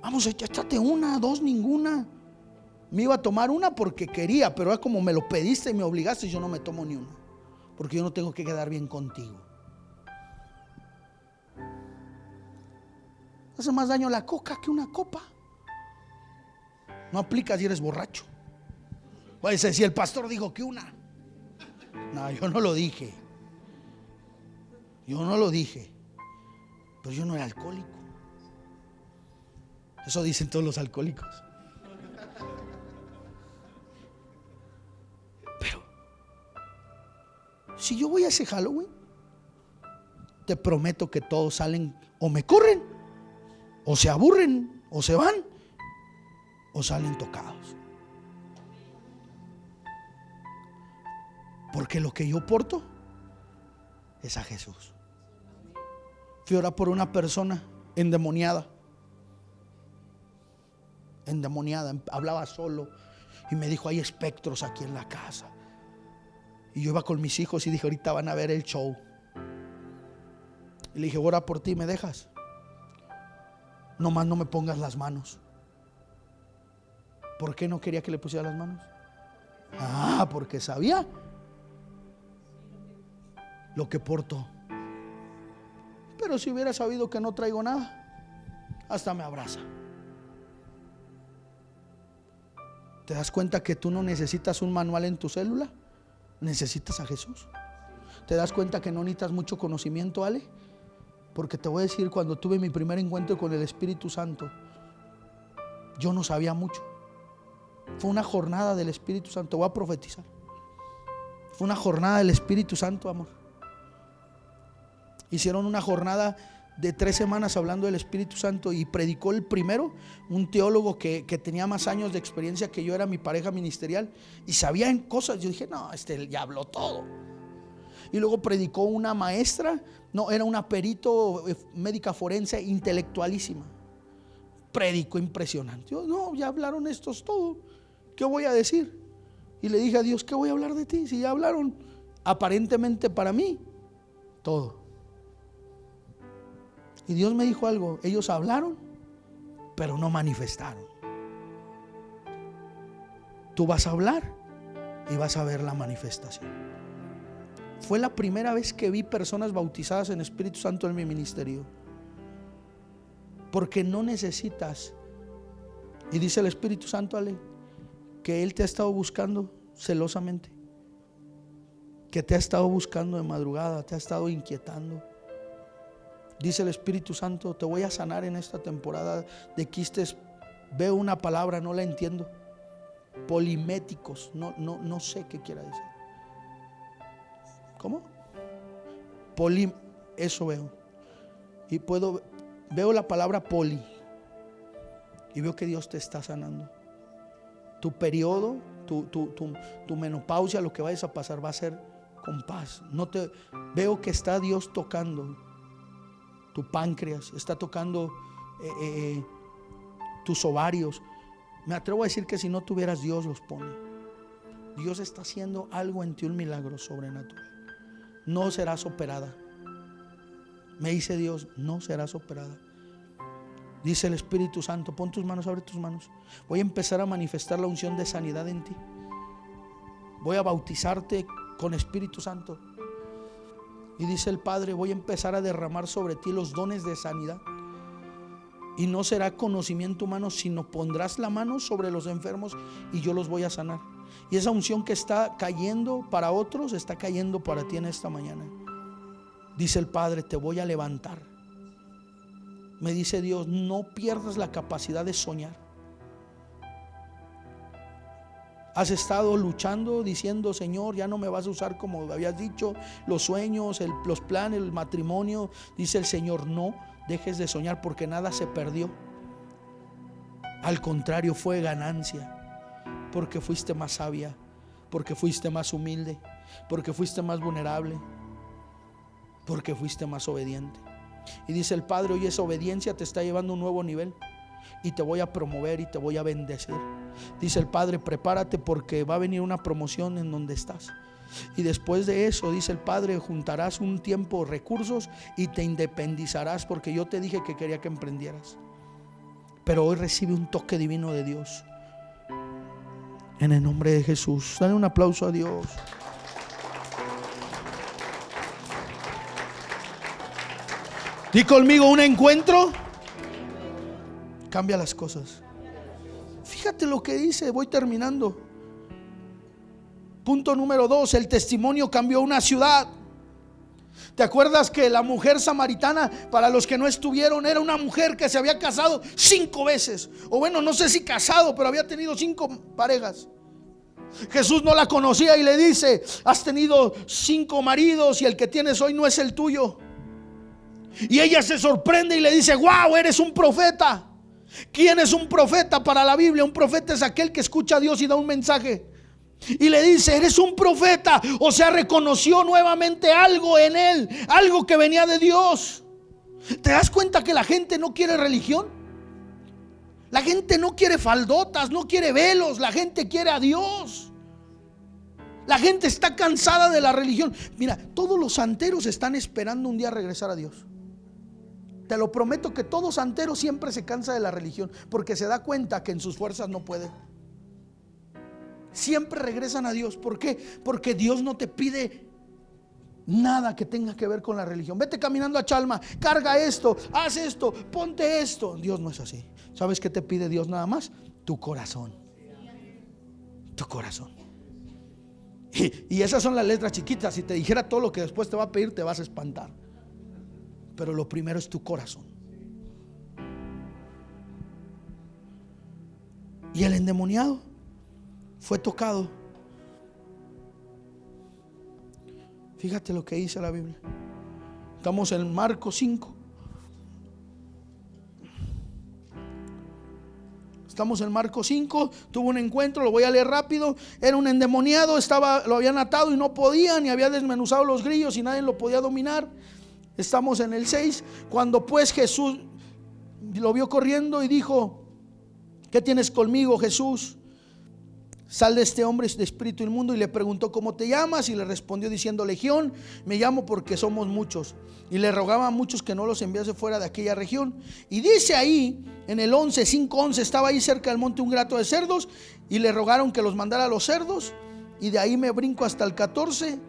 [SPEAKER 1] Vamos, échate una, dos, ninguna. Me iba a tomar una porque quería, pero es como me lo pediste y me obligaste, yo no me tomo ni una, porque yo no tengo que quedar bien contigo. Hace más daño la coca que una copa. No aplica si eres borracho. Pues si el pastor dijo que una. No, yo no lo dije. Yo no lo dije. Pero yo no era alcohólico. Eso dicen todos los alcohólicos. Pero si yo voy a ese Halloween, te prometo que todos salen o me corren, o se aburren, o se van, o salen tocados. Porque lo que yo porto es a Jesús. Fui a orar por una persona endemoniada. Hablaba solo y me dijo: hay espectros aquí en la casa. Y yo iba con mis hijos y dije: ahorita van a ver el show. Y le dije: ora por ti, ¿me dejas? Nomás no me pongas las manos. ¿Por qué no quería que le pusiera las manos? Porque sabía lo que porto. Pero si hubiera sabido que no traigo nada, hasta me abraza. ¿Te das cuenta que tú no necesitas un manual en tu célula? Necesitas a Jesús. ¿Te das cuenta que no necesitas mucho conocimiento, Ale? Porque te voy a decir, cuando tuve mi primer encuentro con el Espíritu Santo, yo no sabía mucho. Fue una jornada del Espíritu Santo. Voy a profetizar. Fue una jornada del Espíritu Santo, amor. Hicieron una jornada de 3 semanas hablando del Espíritu Santo y predicó el primero, un teólogo que tenía más años de experiencia que yo, era mi pareja ministerial y sabía en cosas. Yo dije, no, ya habló todo. Y luego predicó una maestra, no, era una perito médica forense intelectualísima. Predicó impresionante. Yo, no, ya hablaron estos todo, ¿qué voy a decir? Y le dije a Dios, ¿qué voy a hablar de ti? Si ya hablaron aparentemente para mí todo. Y Dios me dijo algo: ellos hablaron, pero no manifestaron. Tú vas a hablar y vas a ver la manifestación. Fue la primera vez que vi personas bautizadas en Espíritu Santo en mi ministerio. Porque no necesitas. Y dice el Espíritu Santo, Ale, que Él te ha estado buscando celosamente, que te ha estado buscando de madrugada, te ha estado inquietando. Dice el Espíritu Santo, te voy a sanar en esta temporada de quistes. Veo una palabra, no la entiendo. Poliméticos, no sé qué quiera decir. ¿Cómo? Eso veo. Y veo la palabra poli. Y veo que Dios te está sanando. Tu periodo, tu menopausia, lo que vayas a pasar va a ser con paz. Veo que está Dios tocando tu páncreas, está tocando tus ovarios. Me atrevo a decir que si no tuvieras, Dios los pone. Dios está haciendo algo en ti, un milagro sobrenatural. No serás operada. Me dice Dios, no serás operada. Dice el Espíritu Santo, pon tus manos, abre tus manos. Voy a empezar a manifestar la unción de sanidad en ti. Voy a bautizarte con Espíritu Santo. Y dice el Padre, voy a empezar a derramar sobre ti los dones de sanidad. Y no será conocimiento humano, sino pondrás la mano sobre los enfermos y yo los voy a sanar. Y esa unción que está cayendo para otros, está cayendo para ti en esta mañana. Dice el Padre, te voy a levantar. Me dice Dios, no pierdas la capacidad de soñar. Has estado luchando diciendo, Señor, ya no me vas a usar como habías dicho, los sueños, los planes, el matrimonio. Dice el Señor, no dejes de soñar, porque nada se perdió. Al contrario, fue ganancia, porque fuiste más sabia, porque fuiste más humilde, porque fuiste más vulnerable, porque fuiste más obediente. Y dice el Padre, hoy esa obediencia te está llevando a un nuevo nivel y te voy a promover y te voy a bendecir. Dice el Padre, prepárate porque va a venir una promoción en donde estás. Y después de eso, dice el Padre, juntarás un tiempo, recursos y te independizarás, porque yo te dije que quería que emprendieras. Pero hoy recibe un toque divino de Dios. En el nombre de Jesús, dale un aplauso a Dios. Di conmigo, un encuentro cambia las cosas. Fíjate lo que dice, voy terminando. Punto número 2, el testimonio cambió una ciudad. ¿Te acuerdas que la mujer samaritana, para los que no estuvieron, era una mujer que se había casado 5 veces? O bueno, no sé si casado, pero había tenido 5 parejas. Jesús no la conocía y le dice, has tenido 5 maridos y el que tienes hoy no es el tuyo. Y ella se sorprende y le dice, wow, eres un profeta. ¿Quién es un profeta para la Biblia? Un profeta es aquel que escucha a Dios y da un mensaje. Y le dice, eres un profeta. O sea, reconoció nuevamente algo en él, algo que venía de Dios. ¿Te das cuenta que la gente no quiere religión? La gente no quiere faldotas, no quiere velos. La gente quiere a Dios. La gente está cansada de la religión. Mira, todos los santeros están esperando un día regresar a Dios. Te lo prometo que todo santero siempre se cansa de la religión, porque se da cuenta que en sus fuerzas no puede. Siempre regresan a Dios. ¿Por qué? Porque Dios no te pide nada que tenga que ver con la religión. Vete caminando a Chalma, carga esto, haz esto, ponte esto. Dios no es así. ¿Sabes qué te pide Dios nada más? Tu corazón. Tu corazón. Y esas son las letras chiquitas. Si te dijera todo lo que después te va a pedir, te vas a espantar. Pero lo primero es tu corazón. Y el endemoniado fue tocado. Fíjate lo que dice la Biblia. Estamos en Marcos 5. Estamos en Marcos 5, tuvo un encuentro, lo voy a leer rápido. Era un endemoniado, lo habían atado y no podían, y había desmenuzado los grillos y nadie lo podía dominar. Estamos en el 6. Cuando pues Jesús lo vio corriendo y dijo: ¿qué tienes conmigo, Jesús? Sal de este hombre de espíritu inmundo. Y le preguntó: ¿cómo te llamas? Y le respondió diciendo: Legión, me llamo porque somos muchos. Y le rogaba a muchos que no los enviase fuera de aquella región. Y dice ahí en el 11, 5:11, estaba ahí cerca del monte un grato de cerdos, y le rogaron que los mandara a los cerdos. Y de ahí me brinco hasta el 14,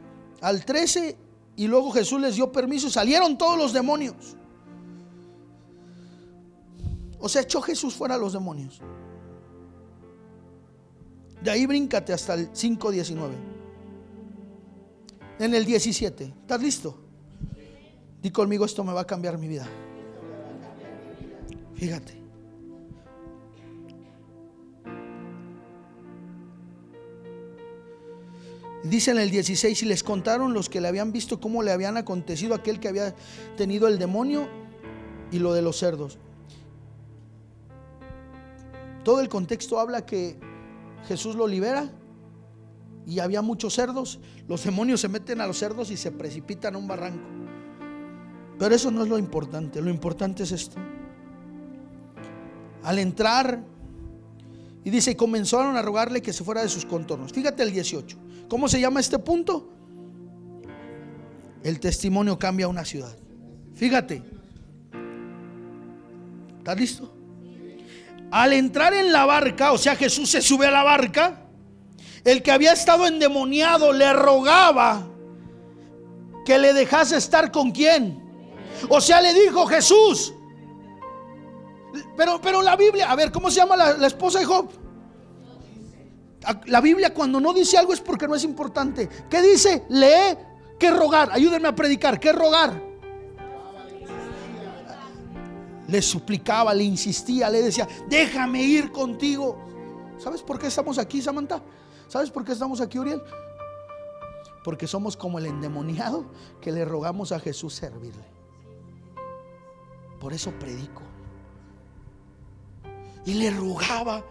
[SPEAKER 1] al 13. Y luego Jesús les dio permiso y salieron todos los demonios. O sea, echó Jesús fuera a los demonios. De ahí bríncate hasta el 5:19. En el 17, ¿estás listo? Di conmigo: esto me va a cambiar mi vida. Fíjate. Dice en el 16: y les contaron los que le habían visto cómo le habían acontecido a aquel que había tenido el demonio y lo de los cerdos. Todo el contexto habla que Jesús lo libera y había muchos cerdos. Los demonios se meten a los cerdos y se precipitan a un barranco. Pero eso no es lo importante. Lo importante es esto. Al entrar, y dice: y comenzaron a rogarle que se fuera de sus contornos. Fíjate el 18. ¿Cómo se llama este punto? El testimonio cambia una ciudad. Fíjate. ¿Estás listo? Al entrar en la barca, o sea, Jesús se sube a la barca. El que había estado endemoniado le rogaba que le dejase estar con quién. O sea, le dijo Jesús. Pero la Biblia, a ver, ¿cómo se llama la esposa de Job? La Biblia, cuando no dice algo es porque no es importante. ¿Qué dice? Lee, que rogar. Ayúdenme a predicar. ¿Qué rogar? Le suplicaba, le insistía, le decía: déjame ir contigo. ¿Sabes por qué estamos aquí, Samantha? ¿Sabes por qué estamos aquí, Uriel? Porque somos como el endemoniado que le rogamos a Jesús servirle. Por eso predico. Y le rogaba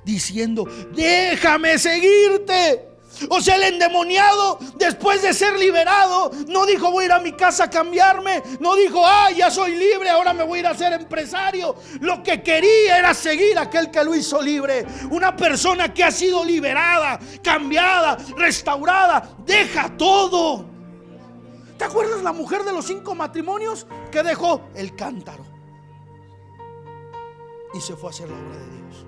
[SPEAKER 1] diciendo: déjame seguirte. O sea, el endemoniado, después de ser liberado, no dijo: voy a ir a mi casa a cambiarme. No dijo: ya soy libre, ahora me voy a ir a ser empresario. Lo que quería era seguir a aquel que lo hizo libre. Una persona que ha sido liberada, cambiada, restaurada, deja todo. ¿Te acuerdas la mujer de los 5 matrimonios que dejó el cántaro y se fue a hacer la obra de Dios?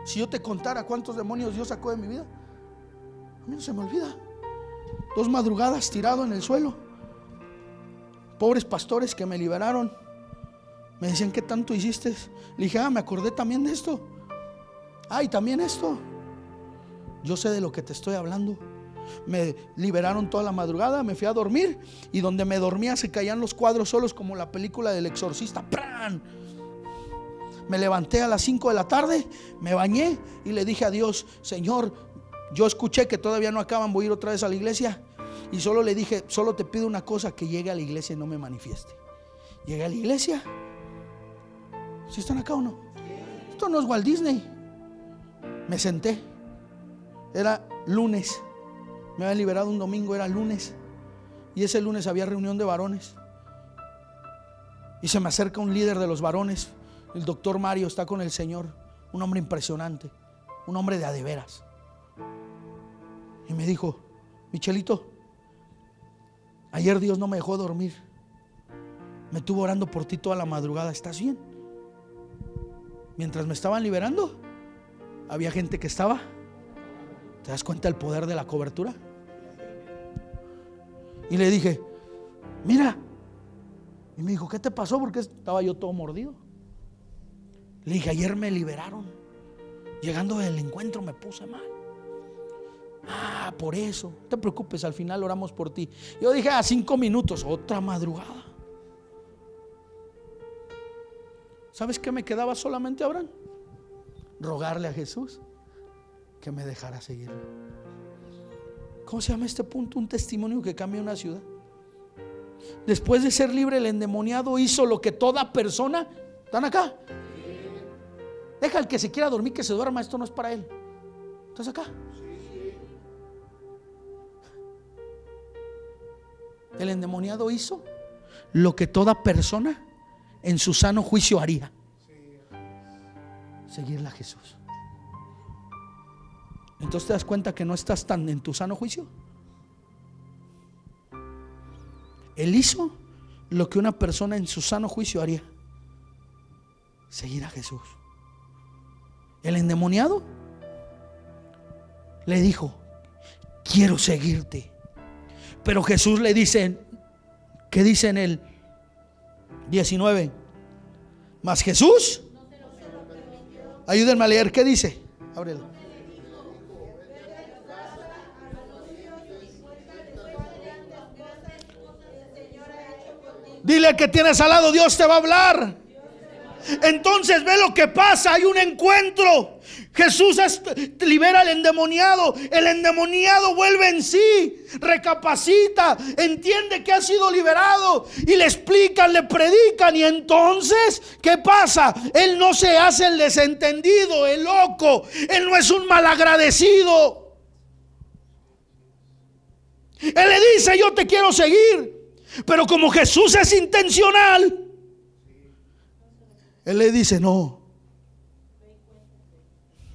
[SPEAKER 1] Si yo te contara cuántos demonios Dios sacó de mi vida, a mí no se me olvida. 2 madrugadas tirado en el suelo. Pobres pastores que me liberaron. Me decían: ¿qué tanto hiciste? Le dije: me acordé también de esto. Y también esto. Yo sé de lo que te estoy hablando. Me liberaron toda la madrugada, me fui a dormir, y donde me dormía se caían los cuadros solos, como la película del exorcista. ¡Pran! Me levanté a las 5 de la tarde, me bañé y le dije a Dios: Señor, yo escuché que todavía no acaban, voy a ir otra vez a la iglesia. Y solo le dije: solo te pido una cosa, que llegue a la iglesia y no me manifieste. Llegué a la iglesia. ¿Sí están acá o no? Esto no es Walt Disney. Me senté. Era lunes. Me habían liberado un domingo, era lunes. Y ese lunes había reunión de varones. Y se me acerca un líder de los varones. El doctor Mario está con el Señor. Un hombre impresionante. Un hombre de a de veras. Y me dijo: Michelito, ayer Dios no me dejó dormir. Me estuvo orando por ti toda la madrugada. ¿Estás bien? Mientras me estaban liberando, había gente que estaba. ¿Te das cuenta del poder de la cobertura? Y le dije: mira. Y me dijo: ¿qué te pasó? Porque estaba yo todo mordido. Le dije: ayer me liberaron. Llegando del encuentro me puse mal. Por eso. No te preocupes, al final oramos por ti. Yo dije: 5 minutos, otra madrugada. ¿Sabes qué me quedaba solamente, Abraham? Rogarle a Jesús que me dejara seguirlo. ¿Cómo se llama este punto? Un testimonio que cambia una ciudad. Después de ser libre, el endemoniado hizo lo que toda persona. ¿Están acá? Deja al que se quiera dormir que se duerma, esto no es para él. ¿Estás acá? El endemoniado hizo lo que toda persona en su sano juicio haría: seguirle a Jesús. Entonces te das cuenta que no estás tan en tu sano juicio. Él hizo lo que una persona en su sano juicio haría: seguir a Jesús. El endemoniado le dijo: quiero seguirte. Pero Jesús le dice, ¿qué dice en el 19? Mas Jesús, ayúdenme a leer, ¿qué dice? Ábrelo. Dile que tienes al lado, Dios te va a hablar. Entonces ve lo que pasa, hay un encuentro. Jesús libera al endemoniado. El endemoniado vuelve en sí, recapacita, entiende que ha sido liberado y le explican, le predican. Y entonces, ¿qué pasa? Él no se hace el desentendido, el loco. Él no es un malagradecido. Él le dice: yo te quiero seguir. Pero como Jesús es intencional, Él le dice: no,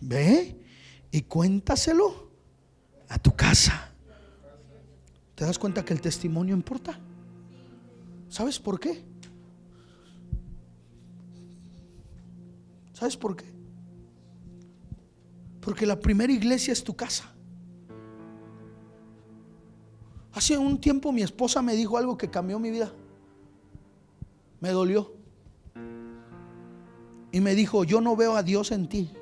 [SPEAKER 1] ve y cuéntaselo a tu casa. ¿Te das cuenta que el testimonio importa? ¿Sabes por qué? ¿Sabes por qué? Porque la primera iglesia es tu casa. Hace un tiempo mi esposa me dijo algo que cambió mi vida. Me dolió. Y me dijo: yo no veo a Dios en ti.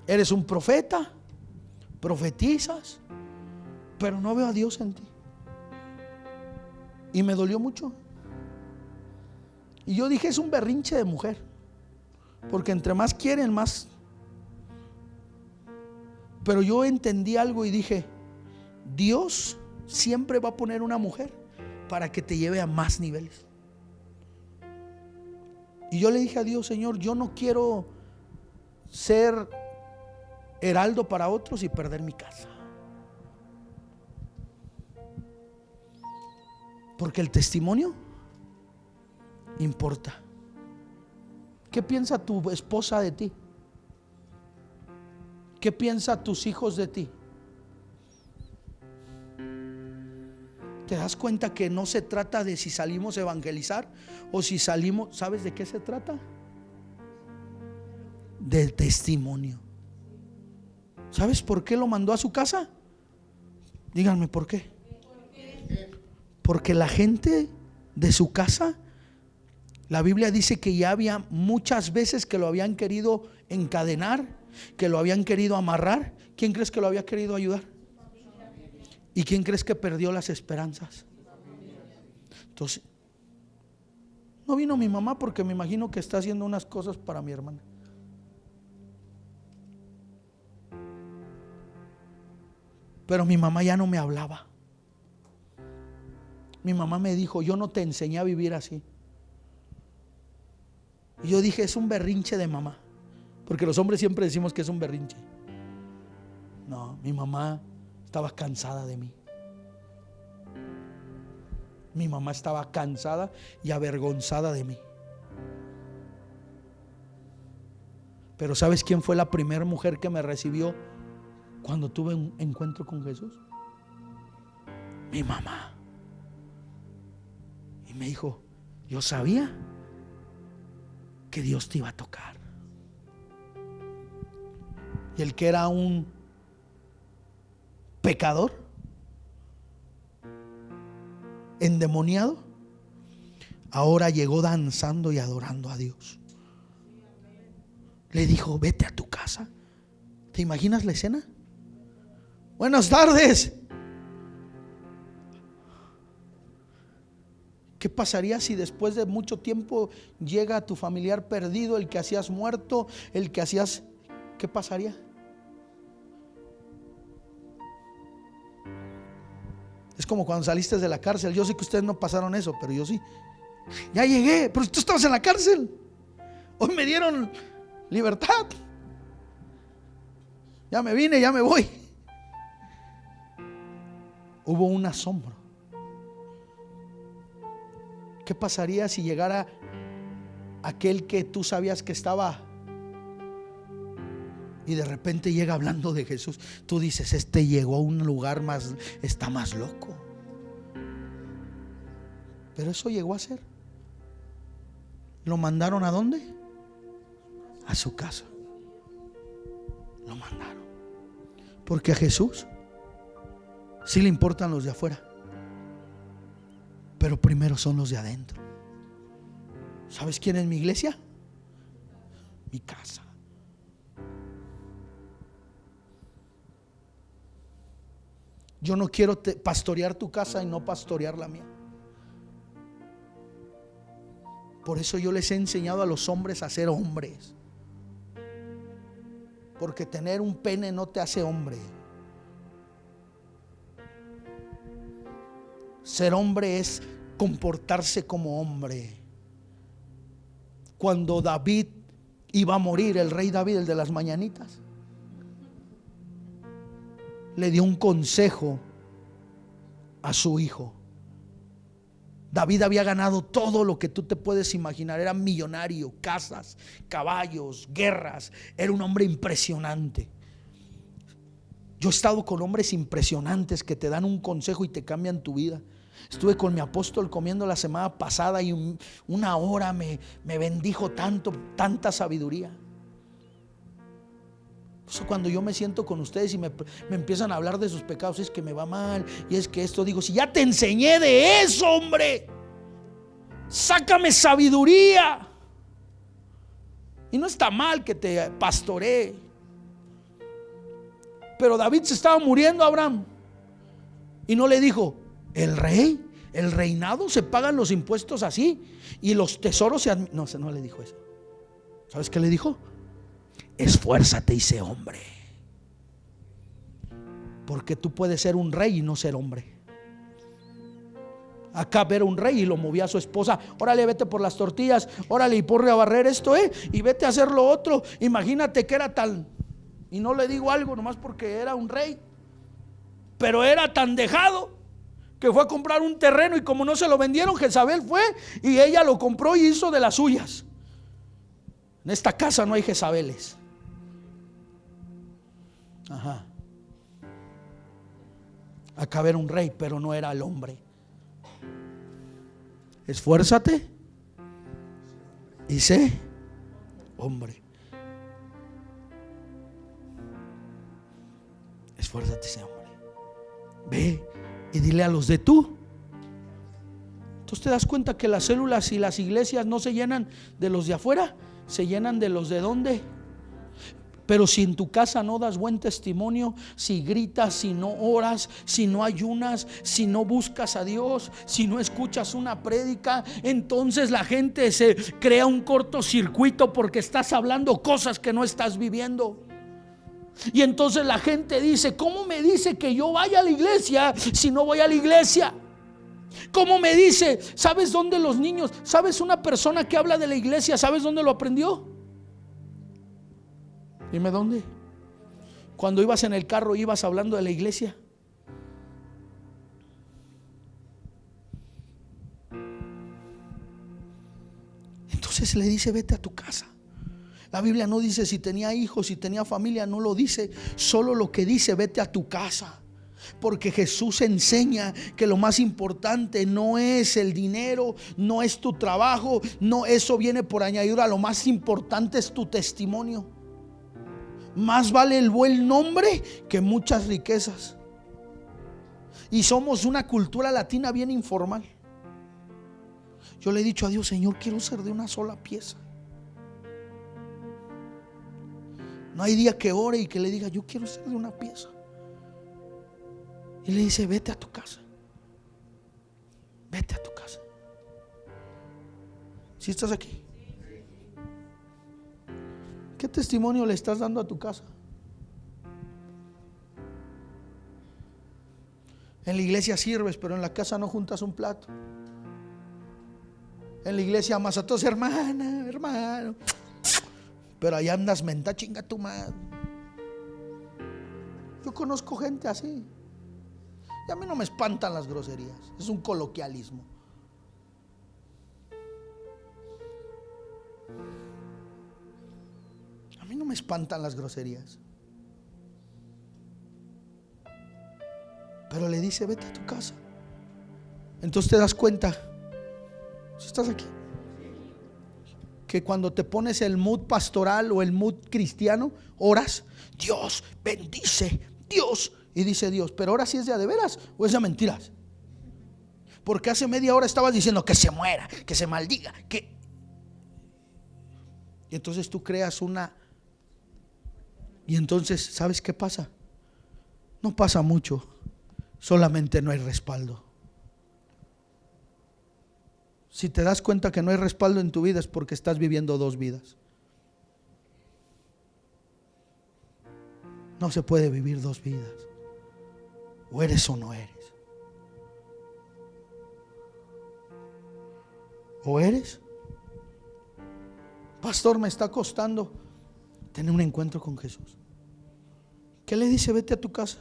[SPEAKER 1] Eres un profeta, profetizas, pero no veo a Dios en ti. Y me dolió mucho. Y yo dije: es un berrinche de mujer, porque entre más quieren, más. Pero yo entendí algo y dije: Dios siempre va a poner una mujer para que te lleve a más niveles. Y yo le dije a Dios: Señor, yo no quiero ser heraldo para otros y perder mi casa. Porque el testimonio importa. ¿Qué piensa tu esposa de ti? ¿Qué piensan tus hijos de ti? ¿Te das cuenta que no se trata de si salimos a evangelizar o si salimos? ¿Sabes de qué se trata? Del testimonio. ¿Sabes por qué lo mandó a su casa? Díganme por qué. Porque la gente de su casa, la Biblia dice que ya había muchas veces que lo habían querido encadenar, que lo habían querido amarrar. ¿Quién crees que lo había querido ayudar? ¿Y quién crees que perdió las esperanzas? Entonces, no vino mi mamá porque me imagino que está haciendo unas cosas para mi hermana. Pero mi mamá ya no me hablaba. Mi mamá me dijo: yo no te enseñé a vivir así. Y yo dije: es un berrinche de mamá. Porque los hombres siempre decimos que es un berrinche. No, mi mamá estaba cansada de mí. Mi mamá estaba cansada y avergonzada de mí. Pero ¿sabes quién fue la primera mujer que me recibió cuando tuve un encuentro con Jesús? Mi mamá. Y me dijo: yo sabía que Dios te iba a tocar. Y el que era un pecador, endemoniado, ahora llegó danzando y adorando a Dios. Le dijo: vete a tu casa. ¿Te imaginas la escena? Buenas tardes. ¿Qué pasaría si después de mucho tiempo llega tu familiar perdido, el que hacías muerto, el que hacías... ¿Qué pasaría? Es como cuando saliste de la cárcel. Yo sé que ustedes no pasaron eso, pero yo sí. Ya llegué, pero tú estabas en la cárcel. Hoy me dieron libertad. Ya me vine, ya me voy. Hubo un asombro. ¿Qué pasaría si llegara aquel que tú sabías que estaba y de repente llega hablando de Jesús? Tú dices, este llegó a un lugar más, está más loco. Pero eso llegó a ser. ¿Lo mandaron a dónde? A su casa. Lo mandaron. Porque a Jesús sí le importan los de afuera, pero primero son los de adentro. ¿Sabes quién es mi iglesia? Mi casa. Yo no quiero pastorear tu casa y no pastorear la mía. Por eso yo les he enseñado a los hombres a ser hombres. Porque tener un pene no te hace hombre. Ser hombre es comportarse como hombre. Cuando David iba a morir, el rey David, el de las mañanitas, le dio un consejo a su hijo. David había ganado todo lo que tú te puedes imaginar. Era millonario, casas, caballos, guerras. Era un hombre impresionante. Yo he estado con hombres impresionantes que te dan un consejo y te cambian tu vida. Estuve con mi apóstol comiendo la semana pasada y una hora me bendijo tanta sabiduría. Eso, cuando yo me siento con ustedes y me empiezan a hablar de sus pecados, es que me va mal y es que esto, digo, si ya te enseñé de eso, hombre, sácame sabiduría. Y no está mal que te pastoree, pero David se estaba muriendo a Abraham y no le dijo: el rey, el reinado se pagan los impuestos así y los tesoros se no le dijo eso. ¿Sabes qué le dijo? Esfuérzate y sé hombre, porque tú puedes ser un rey y no ser hombre. Acá ver un rey y lo movía a su esposa: órale, vete por las tortillas, órale, y ponle a barrer esto, y vete a hacer lo otro. Imagínate que era tal, y no le digo algo nomás porque era un rey, pero era tan dejado que fue a comprar un terreno, y como no se lo vendieron, Jezabel fue y ella lo compró y hizo de las suyas. En esta casa no hay Jezabeles. Ajá. Acá ver un rey, pero no era el hombre. Esfuérzate y sé hombre. Esfuérzate y sé hombre. Ve y dile a los de tú. Entonces te das cuenta que las células y las iglesias no se llenan de los de afuera, se llenan de los de dónde. Pero si en tu casa no das buen testimonio, si gritas, si no oras, si no ayunas, si no buscas a Dios, si no escuchas una prédica, entonces la gente se crea un cortocircuito porque estás hablando cosas que no estás viviendo. Y entonces la gente dice: ¿cómo me dice que yo vaya a la iglesia si no voy a la iglesia? ¿Cómo me dice? ¿Sabes dónde los niños? ¿Sabes una persona que habla de la iglesia? ¿Sabes dónde lo aprendió? Dime dónde. Cuando ibas en el carro, ibas hablando de la iglesia. Entonces le dice: vete a tu casa. La Biblia no dice si tenía hijos, si tenía familia, no lo dice. Solo lo que dice: vete a tu casa. Porque Jesús enseña que lo más importante no es el dinero, no es tu trabajo, no, eso viene por añadidura. Lo más importante es tu testimonio. Más vale el buen nombre que muchas riquezas. Y somos una cultura latina bien informal. Yo le he dicho a Dios: Señor, quiero ser de una sola pieza. No hay día que ore y que le diga: yo quiero ser de una pieza. Y le dice: vete a tu casa. Vete a tu casa. ¿Sí estás aquí? ¿Qué testimonio le estás dando a tu casa? En la iglesia sirves, pero en la casa no juntas un plato. En la iglesia amas a todos, hermana, hermano, pero allá andas menta, chinga tu madre. Yo conozco gente así. Y a mí no me espantan las groserías. Es un coloquialismo. A mí no me espantan las groserías. Pero le dice, vete a tu casa. Entonces te das cuenta, si estás aquí, que cuando te pones el mood pastoral o el mood cristiano, oras, Dios bendice, Dios, y dice Dios, pero ahora sí es de veras o es de mentiras. Porque hace media hora estabas diciendo que se muera, que se maldiga, que... Y entonces tú creas una... Y entonces, ¿sabes qué pasa? No pasa mucho, solamente no hay respaldo. Si te das cuenta que no hay respaldo en tu vida es porque estás viviendo dos vidas. No se puede vivir dos vidas. O eres o no eres. O eres. Pastor, me está costando tener un encuentro con Jesús. ¿Qué le dice? Vete a tu casa.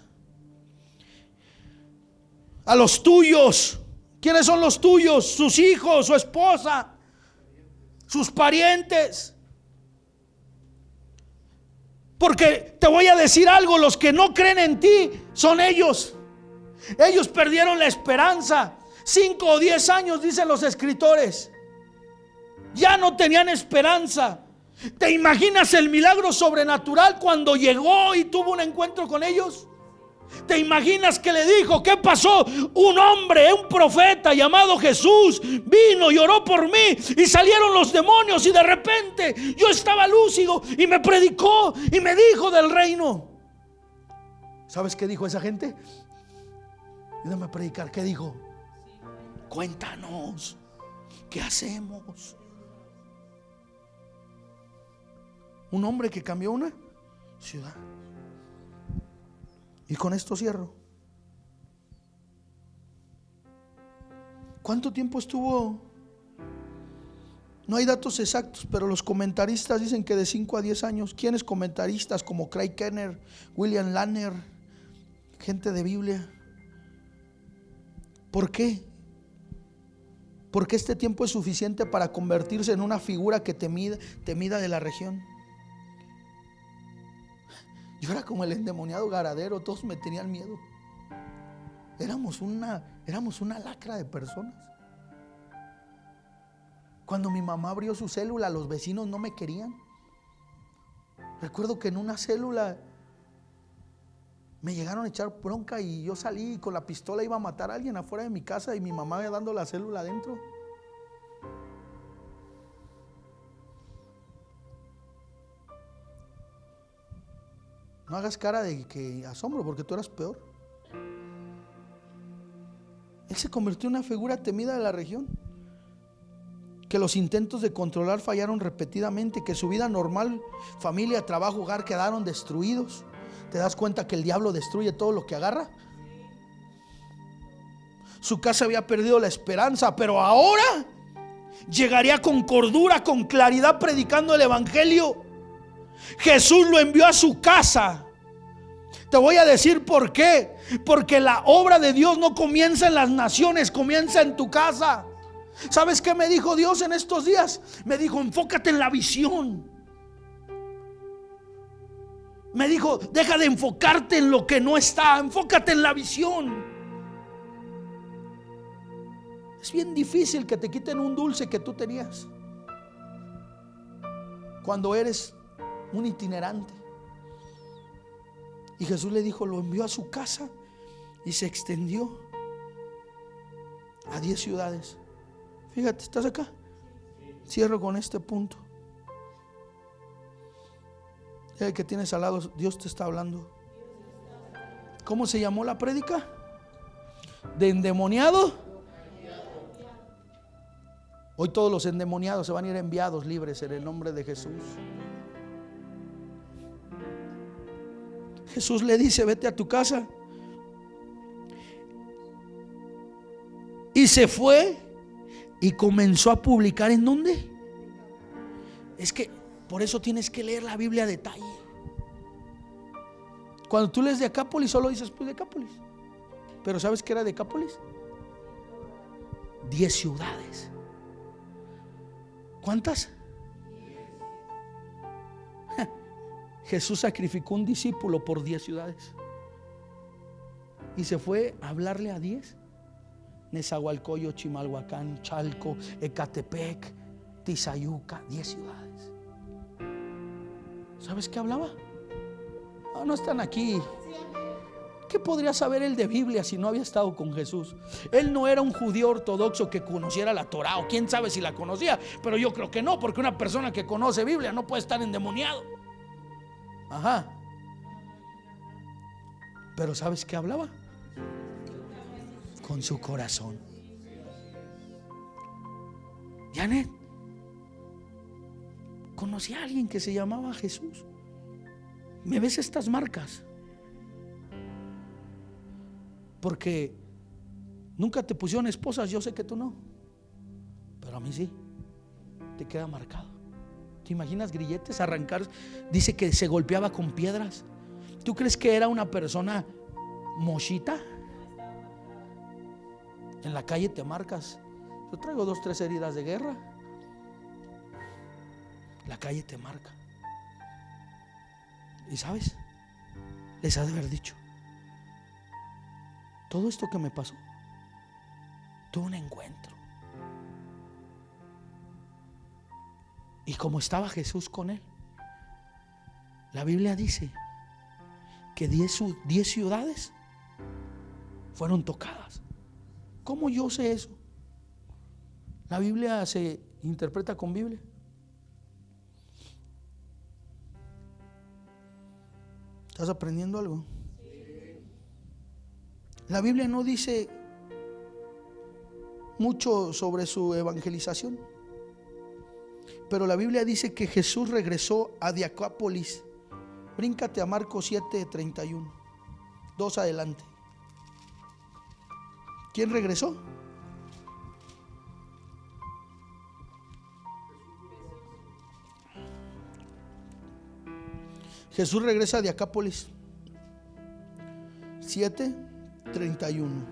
[SPEAKER 1] A los tuyos. ¿Quiénes son los tuyos? Sus hijos, su esposa, sus parientes. Porque te voy a decir algo, los que no creen en ti son ellos. Ellos perdieron la esperanza. 5 o 10 años, dicen los escritores. Ya no tenían esperanza. ¿Te imaginas el milagro sobrenatural cuando llegó y tuvo un encuentro con ellos? ¿Te imaginas que le dijo? ¿Qué pasó? Un hombre, un profeta llamado Jesús vino y oró por mí y salieron los demonios y de repente yo estaba lúcido y me predicó y me dijo del reino. ¿Sabes qué dijo esa gente? Ayúdame a predicar. ¿Qué dijo? Cuéntanos, ¿qué hacemos? Un hombre que cambió una ciudad. Y con esto cierro. ¿Cuánto tiempo estuvo? No hay datos exactos, pero los comentaristas dicen que de 5 a 10 años. ¿Quiénes comentaristas? Como Craig Kenner, William Lanner, gente de Biblia. ¿Por qué? Porque este tiempo es suficiente para convertirse en una figura que temida de la región. Yo era como el endemoniado Garadero, todos me tenían miedo. Éramos una lacra de personas. Cuando mi mamá abrió su célula, los vecinos no me querían. Recuerdo que en una célula me llegaron a echar bronca y yo salí y con la pistola iba a matar a alguien afuera de mi casa y mi mamá me dando la célula adentro. No hagas cara de que asombro, porque tú eras peor. Él se convirtió en una figura temida de la región. Que los intentos de controlar fallaron repetidamente, que su vida normal, familia, trabajo, hogar quedaron destruidos. ¿Te das cuenta que el diablo destruye todo lo que agarra? Su casa había perdido la esperanza, pero ahora llegaría con cordura, con claridad, predicando el evangelio. Jesús lo envió a su casa. Te voy a decir por qué. Porque la obra de Dios no comienza en las naciones, comienza en tu casa. ¿Sabes qué me dijo Dios en estos días? Me dijo, enfócate en la visión. Me dijo, deja de enfocarte en lo que no está, enfócate en la visión. Es bien difícil que te quiten un dulce que tú tenías cuando eres un itinerante. Y Jesús le dijo, lo envió a su casa y se extendió a 10 ciudades. Fíjate, ¿estás acá? Cierro con este punto. El que tienes al lado, Dios te está hablando. ¿Cómo se llamó la prédica? ¿De endemoniado? Hoy todos los endemoniados se van a ir enviados libres en el nombre de Jesús. Jesús le dice, vete a tu casa. Y se fue y comenzó a publicar. ¿En dónde? Es que por eso tienes que leer la Biblia a detalle. Cuando tú lees Decápolis solo dices pues Decápolis. Pero ¿sabes qué era Decápolis? 10 ciudades. ¿Cuántas? Jesús sacrificó un discípulo por 10 ciudades. Y se fue a hablarle a 10. Nezahualcóyotl, Chimalhuacán, Chalco, Ecatepec, Tizayuca, 10 ciudades. ¿Sabes qué hablaba? No están aquí. ¿Qué podría saber él de Biblia si no había estado con Jesús? Él no era un judío ortodoxo que conociera la Torá, o quién sabe si la conocía, pero yo creo que no, porque una persona que conoce Biblia no puede estar endemoniado. Ajá. Pero ¿sabes qué hablaba? Con su corazón. Janet, conocí a alguien que se llamaba Jesús. ¿Me ves estas marcas? Porque nunca te pusieron esposas, yo sé que tú no, pero a mí sí. Te queda marcado. ¿Te imaginas grilletes arrancar? Dice que se golpeaba con piedras. ¿Tú crees que era una persona mochita? En la calle te marcas. Yo traigo 2, 3 heridas de guerra. La calle te marca. Y sabes, les ha de haber dicho: todo esto que me pasó, tuve un encuentro. Y como estaba Jesús con él, la Biblia dice que 10 ciudades fueron tocadas. ¿Cómo yo sé eso? La Biblia se interpreta con Biblia. ¿Estás aprendiendo algo? La Biblia no dice mucho sobre su evangelización, pero la Biblia dice que Jesús regresó a Decápolis. Bríncate a Marcos 7:31, 2 adelante. ¿Quién regresó? Jesús regresa a Decápolis. 7:31.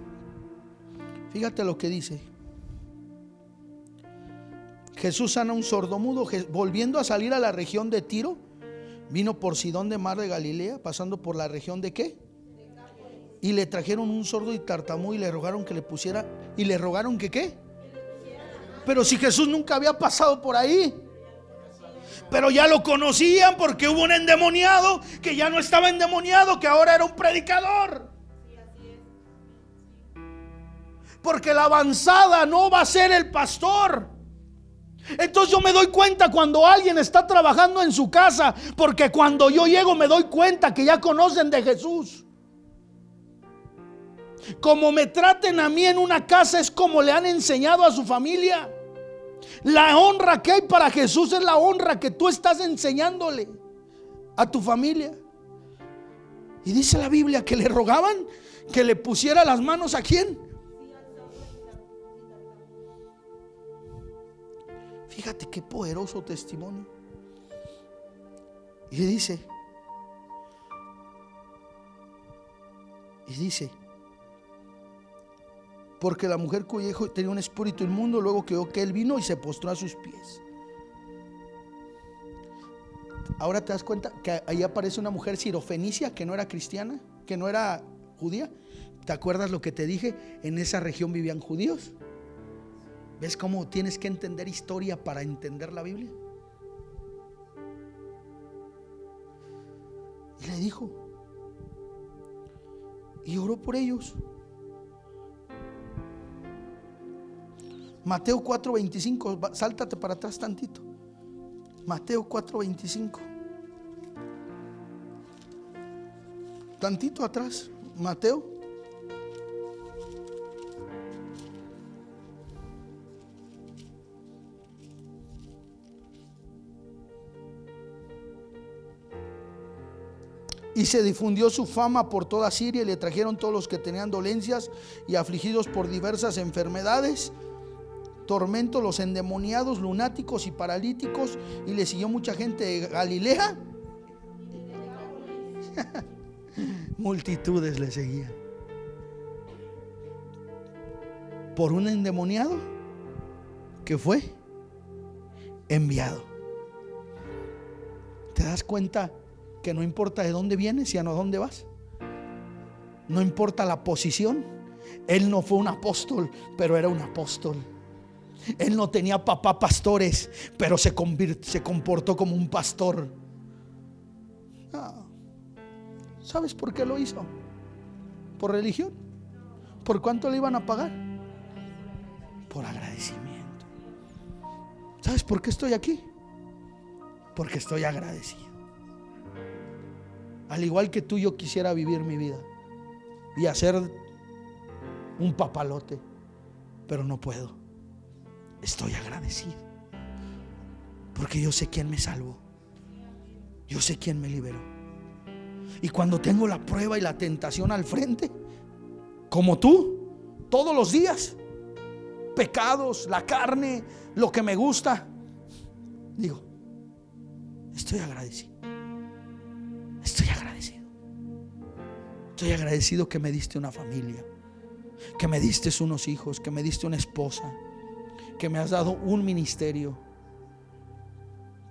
[SPEAKER 1] Fíjate lo que dice. Jesús sana a un sordomudo. Volviendo a salir a la región de Tiro, vino por Sidón de Mar de Galilea, pasando por la región de ¿qué? Y le trajeron un sordo y tartamudo y le rogaron que le pusiera. Y le rogaron que ¿qué? Pero si Jesús nunca había pasado por ahí. Pero ya lo conocían porque hubo un endemoniado que ya no estaba endemoniado, que ahora era un predicador. Porque la avanzada no va a ser el pastor. Entonces yo me doy cuenta cuando alguien está trabajando en su casa, porque cuando yo llego me doy cuenta que ya conocen de Jesús. Como me traten a mí en una casa es como le han enseñado a su familia. La honra que hay para Jesús es la honra que tú estás enseñándole a tu familia. Y dice la Biblia que le rogaban que le pusiera las manos ¿a quién? Fíjate qué poderoso testimonio. Y dice, porque la mujer cuyo hijo tenía un espíritu inmundo, luego que oyó que él vino y se postró a sus pies. Ahora te das cuenta que ahí aparece una mujer sirofenicia que no era cristiana, que no era judía. ¿Te acuerdas lo que te dije? En esa región vivían judíos. ¿Ves cómo tienes que entender historia para entender la Biblia? Y le dijo, y oró por ellos. Mateo 4:25, sáltate para atrás tantito. Mateo 4:25. Tantito atrás, Mateo. Y se difundió su fama por toda Siria y le trajeron todos los que tenían dolencias y afligidos por diversas enfermedades, tormentos, los endemoniados, lunáticos y paralíticos. Y le siguió mucha gente de Galilea. Multitudes le seguían. Por un endemoniado que fue enviado. ¿Te das cuenta que no importa de dónde vienes, sino a dónde vas? No importa la posición. Él no fue un apóstol, pero era un apóstol. Él no tenía papá pastores, pero se comportó como un pastor. ¿Sabes por qué lo hizo? ¿Por religión? ¿Por cuánto le iban a pagar? Por agradecimiento. ¿Sabes por qué estoy aquí? Porque estoy agradecido. Al igual que tú, yo quisiera vivir mi vida y hacer un papalote, pero no puedo. Estoy agradecido porque yo sé quién me salvó. Yo sé quién me liberó. Y cuando tengo la prueba y la tentación al frente, como tú, todos los días, pecados, la carne, lo que me gusta, digo, estoy agradecido. Estoy agradecido. Estoy agradecido que me diste una familia, que me diste unos hijos, que me diste una esposa, que me has dado un ministerio,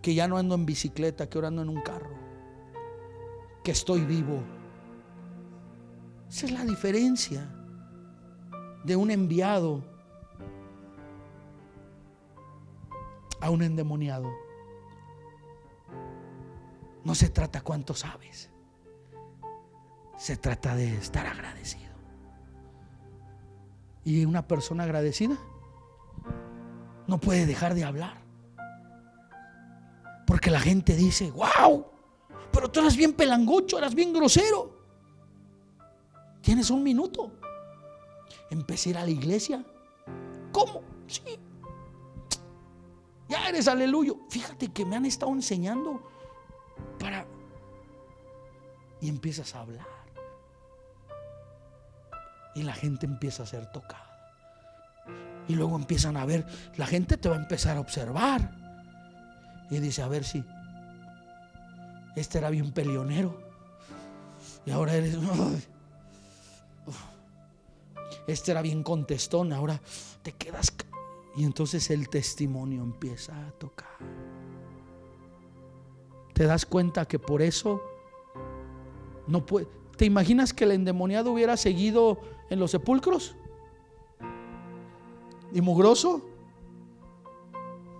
[SPEAKER 1] que ya no ando en bicicleta, que ahora ando en un carro, que estoy vivo. Esa es la diferencia de un enviado a un endemoniado. No se trata cuánto sabes, se trata de estar agradecido. Y una persona agradecida no puede dejar de hablar, porque la gente dice: wow, pero tú eras bien pelangocho, eras bien grosero. Tienes un minuto. Empecé a ir a la iglesia. ¿Cómo? Sí. Ya eres aleluya. Fíjate que me han estado enseñando para... Y empiezas a hablar. Y la gente empieza a ser tocada. Y luego empiezan a ver, la gente te va a empezar a observar. Y dice: a ver si este era bien peleonero y ahora eres... Este era bien contestón, ahora te quedas. Y entonces el testimonio empieza a tocar. ¿Te das cuenta que por eso no puede? ¿Te imaginas que el endemoniado hubiera seguido en los sepulcros? ¿Y mugroso?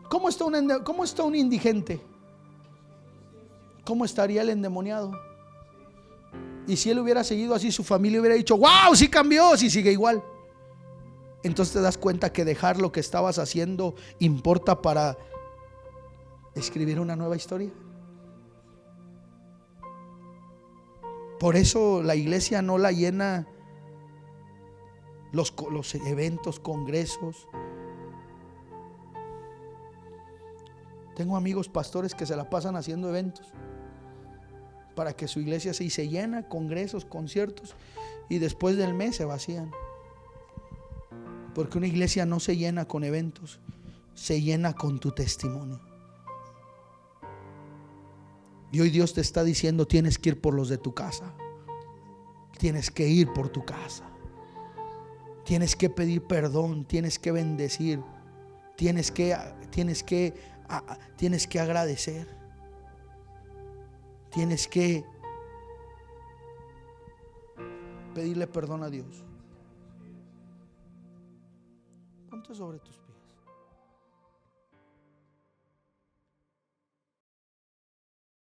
[SPEAKER 1] ¿Cómo está un indigente? ¿Cómo estaría el endemoniado? Y si él hubiera seguido así, su familia hubiera dicho: wow, sí cambió, sí sigue igual. Entonces te das cuenta que dejar lo que estabas haciendo importa para escribir una nueva historia. Por eso la iglesia no la llena los eventos, congresos. Tengo amigos pastores que se la pasan haciendo eventos para que su iglesia se llena, congresos, conciertos, y después del mes se vacían. Porque una iglesia no se llena con eventos, se llena con tu testimonio. Y hoy Dios te está diciendo: tienes que ir por los de tu casa. Tienes que ir por tu casa. Tienes que pedir perdón, tienes que bendecir, tienes que agradecer, tienes que pedirle perdón a Dios. Ponte sobre tus pies.